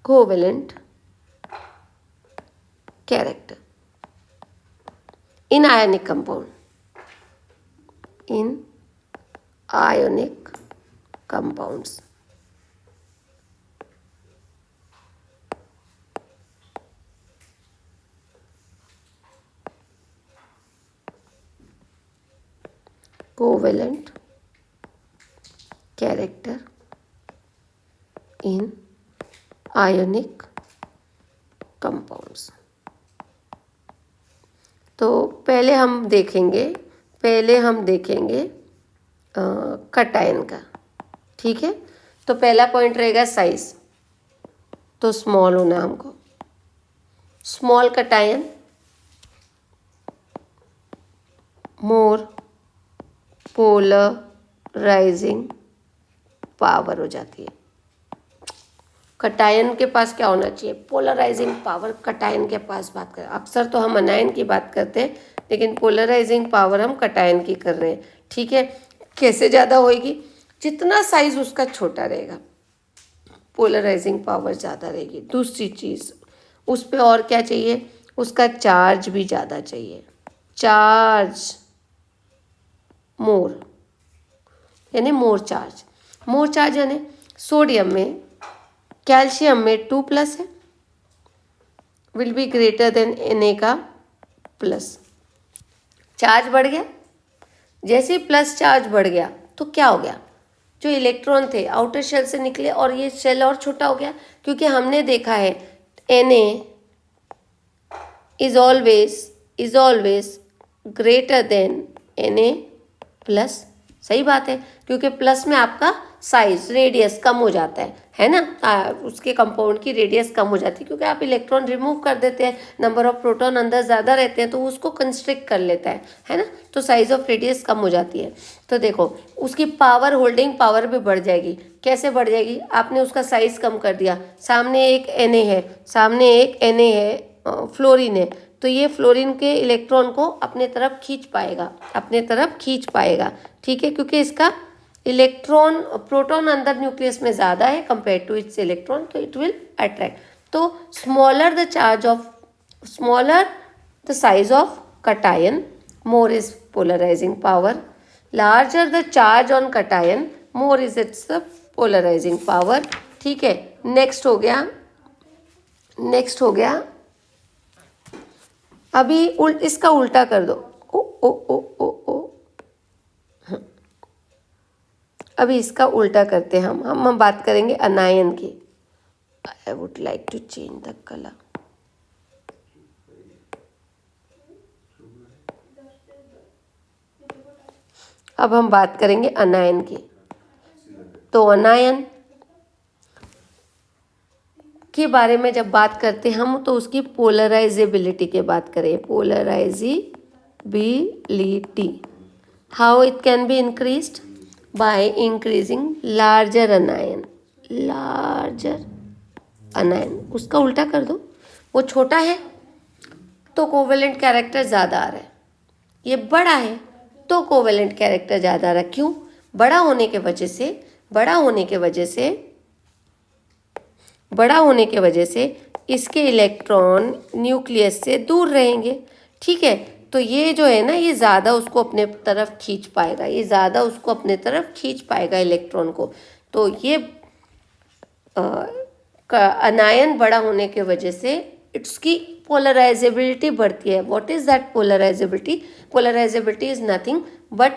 covalent character in ionic compound, in ionic compounds. Covalent character in ionic compounds. तो पहले हम देखेंगे कटायन का। ठीक है, तो पहला पॉइंट रहेगा साइज, तो स्मॉल होना हमको। स्मॉल कटायन मोर पोलराइजिंग पावर हो जाती है। कटायन के पास क्या होना चाहिए? पोलराइजिंग पावर कटायन के पास बात करें। अक्सर तो हम अनायन की बात करते हैं, लेकिन पोलराइजिंग पावर हम कटायन की कर रहे हैं। ठीक है, कैसे ज़्यादा होएगी? जितना साइज उसका छोटा रहेगा पोलराइजिंग पावर ज़्यादा रहेगी। दूसरी चीज़ उस पर और क्या चाहिए? उसका चार्ज भी ज़्यादा चाहिए। चार्ज मोर यानी मोर चार्ज यानी सोडियम में कैल्शियम में 2+ है, will be greater than Na का प्लस। चार्ज बढ़ गया, जैसे ही प्लस चार्ज बढ़ गया तो क्या हो गया? जो इलेक्ट्रॉन थे आउटर शेल से निकले और ये शेल और छोटा हो गया, क्योंकि हमने देखा है Na is always greater then Na plus. सही बात है, क्योंकि प्लस में आपका साइज रेडियस कम हो जाता है ना। उसके कंपाउंड की रेडियस कम हो जाती है, क्योंकि आप इलेक्ट्रॉन रिमूव कर देते हैं, नंबर ऑफ प्रोटॉन अंदर ज़्यादा रहते हैं तो उसको कंस्ट्रिक्ट कर लेता है ना, तो साइज ऑफ रेडियस कम हो जाती है। तो देखो उसकी पावर, होल्डिंग पावर भी बढ़ जाएगी। कैसे बढ़ जाएगी? आपने उसका साइज कम कर दिया, सामने एक Na है, फ्लोरीन है, तो ये फ्लोरीन के इलेक्ट्रॉन को अपने तरफ खींच पाएगा। ठीक है, क्योंकि इसका इलेक्ट्रॉन प्रोटॉन अंदर न्यूक्लियस में ज़्यादा है कंपेयर टू इट्स इलेक्ट्रॉन, तो इट विल अट्रैक्ट। तो smaller the size of cation, more is polarising power. Larger the charge on cation, more is its the polarising power. ठीक है, नेक्स्ट हो गया अभी इसका उल्टा कर दो। ओ अभी इसका उल्टा करते हैं हम बात करेंगे अनायन की। I would like to change the colour. अब हम बात करेंगे अनायन की। तो अनायन के बारे में जब बात करते हैं हम, तो उसकी पोलराइजेबिलिटी की बात करें। Polarisability, how it can be increased? By increasing larger अनायन। उसका उल्टा कर दो, वो छोटा है तो कोवेलेंट कैरेक्टर ज़्यादा आ रहा है, ये बड़ा है तो कोवेलेंट कैरेक्टर ज़्यादा आ रहा है। क्यों? बड़ा होने के वजह से इसके इलेक्ट्रॉन न्यूक्लियस से दूर रहेंगे। ठीक है, तो ये जो है ना, ये ज़्यादा उसको अपने तरफ खींच पाएगा, इलेक्ट्रॉन को। तो ये अनायन बड़ा होने के वजह से इसकी पोलराइजेबिलिटी बढ़ती है। What is that polarizability? Polarizability is nothing but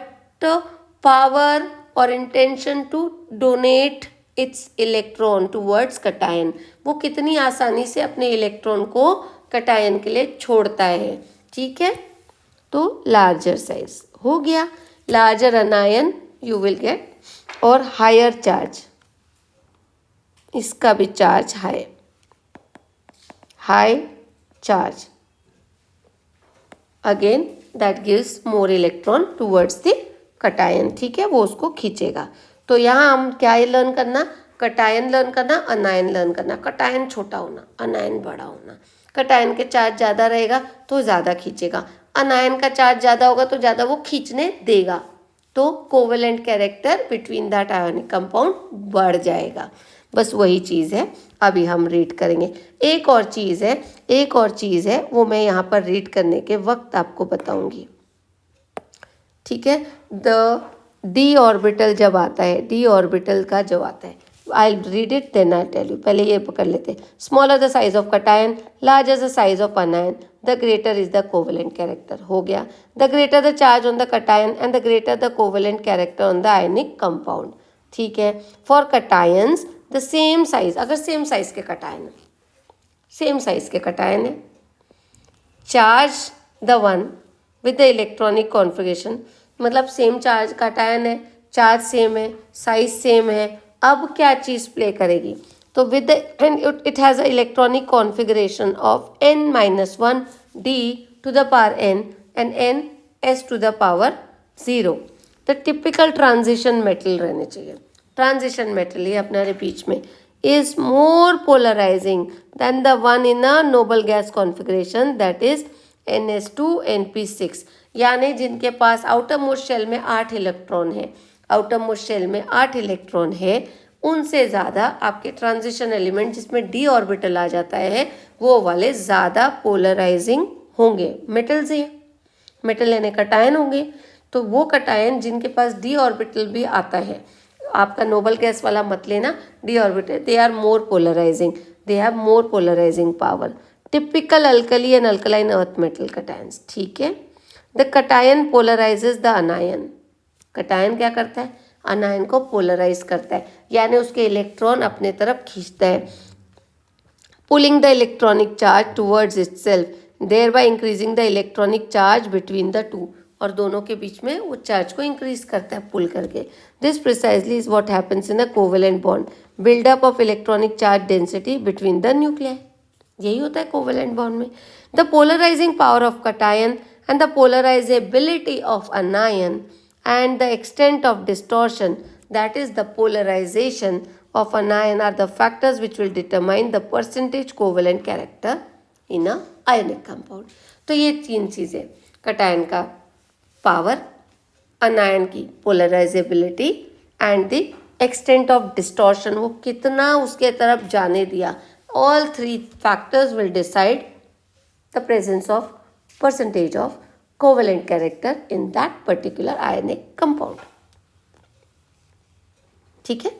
power or intention to donate its electron towards cation. वो कितनी आसानी से अपने इलेक्ट्रॉन को कटायन के लिए छोड़ता है। ठीक है, तो लार्जर साइज हो गया, लार्जर अनायन यू विल गेट। और हायर चार्ज, इसका भी charge high charge, again that gives more electron towards the cation. ठीक है, वो उसको खींचेगा। तो यहाँ हम क्या लर्न करना, कटायन लर्न करना, अनायन लर्न करना। कटायन छोटा होना, अनायन बड़ा होना। कटायन के चार्ज ज़्यादा रहेगा तो ज़्यादा खींचेगा, अनायन का चार्ज ज़्यादा होगा तो ज़्यादा वो खींचने देगा, तो covalent character between that ionic compound बढ़ जाएगा। बस वही चीज़ है, अभी हम रीड करेंगे। एक और चीज़ है वो मैं यहाँ पर रीड करने के वक्त आपको बताऊंगी, ठीक है। डी ऑर्बिटल जब आता है, डी ऑर्बिटल का जब आता है, I read it then I tell you. पहले ये पकड़ लेते, smaller the size of cation, larger the size of anion, the greater is the covalent character. हो गया, the greater the charge on the cation and the greater the covalent character on the ionic compound, ठीक है। For cations the same size, अगर same size के cation है, same size के cation है, charge the one with the electronic configuration, मतलब same charge cation है, charge same है, साइज सेम है। अब क्या चीज़ प्ले करेगी, तो with the it has a electronic configuration of n-1 d to the power n and n s to the power 0। The typical transition metal रहने चाहिए। Transition metal ये अपना बीच में is more polarizing than the one in a noble gas configuration, that is NS2 NP6। यानी जिनके पास outer most shell में 8 electron है, outer most shell में 8 इलेक्ट्रॉन है, उनसे ज़्यादा आपके ट्रांजिशन एलिमेंट जिसमें डी ऑर्बिटल आ जाता है वो वाले ज़्यादा पोलराइजिंग होंगे। मेटल्स ये मेटल यानी कटायन होंगे, तो वो कटायन जिनके पास डी ऑर्बिटल भी आता है, आपका नोबल गैस वाला मत लेना, D orbital, they are more polarizing, they have more polarizing power. Typical alkali and alkaline earth metal cations, ठीक है। The cation polarizes the anion, cation क्या करता है, अनायन को पोलराइज करता है, यानी उसके इलेक्ट्रॉन अपने तरफ खींचता है, pulling the electronic charge towards itself, thereby increasing the electronic charge between the two, और दोनों के बीच में वो चार्ज को इंक्रीज करता है पुल करके। This precisely is what happens in a covalent bond, build up of electronic charge density between the nuclei, यही होता है कोवेलेंट बॉन्ड में। The polarising power of cation and the polarisability of anion and the extent of distortion, that is the polarization of an ion, are the factors which will determine the percentage covalent character in a ionic compound। तो ये 3 चीज़ें, cation का power, अनायन की polarisability and the extent of distortion, वो कितना उसके तरफ जाने दिया, all 3 factors will decide the presence of percentage of covalent character in that particular ionic compound, ठीक है।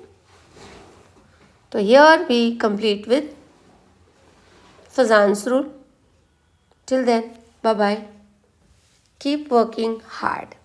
तो here we complete with Fazan's rule. Till then, bye bye, keep working hard.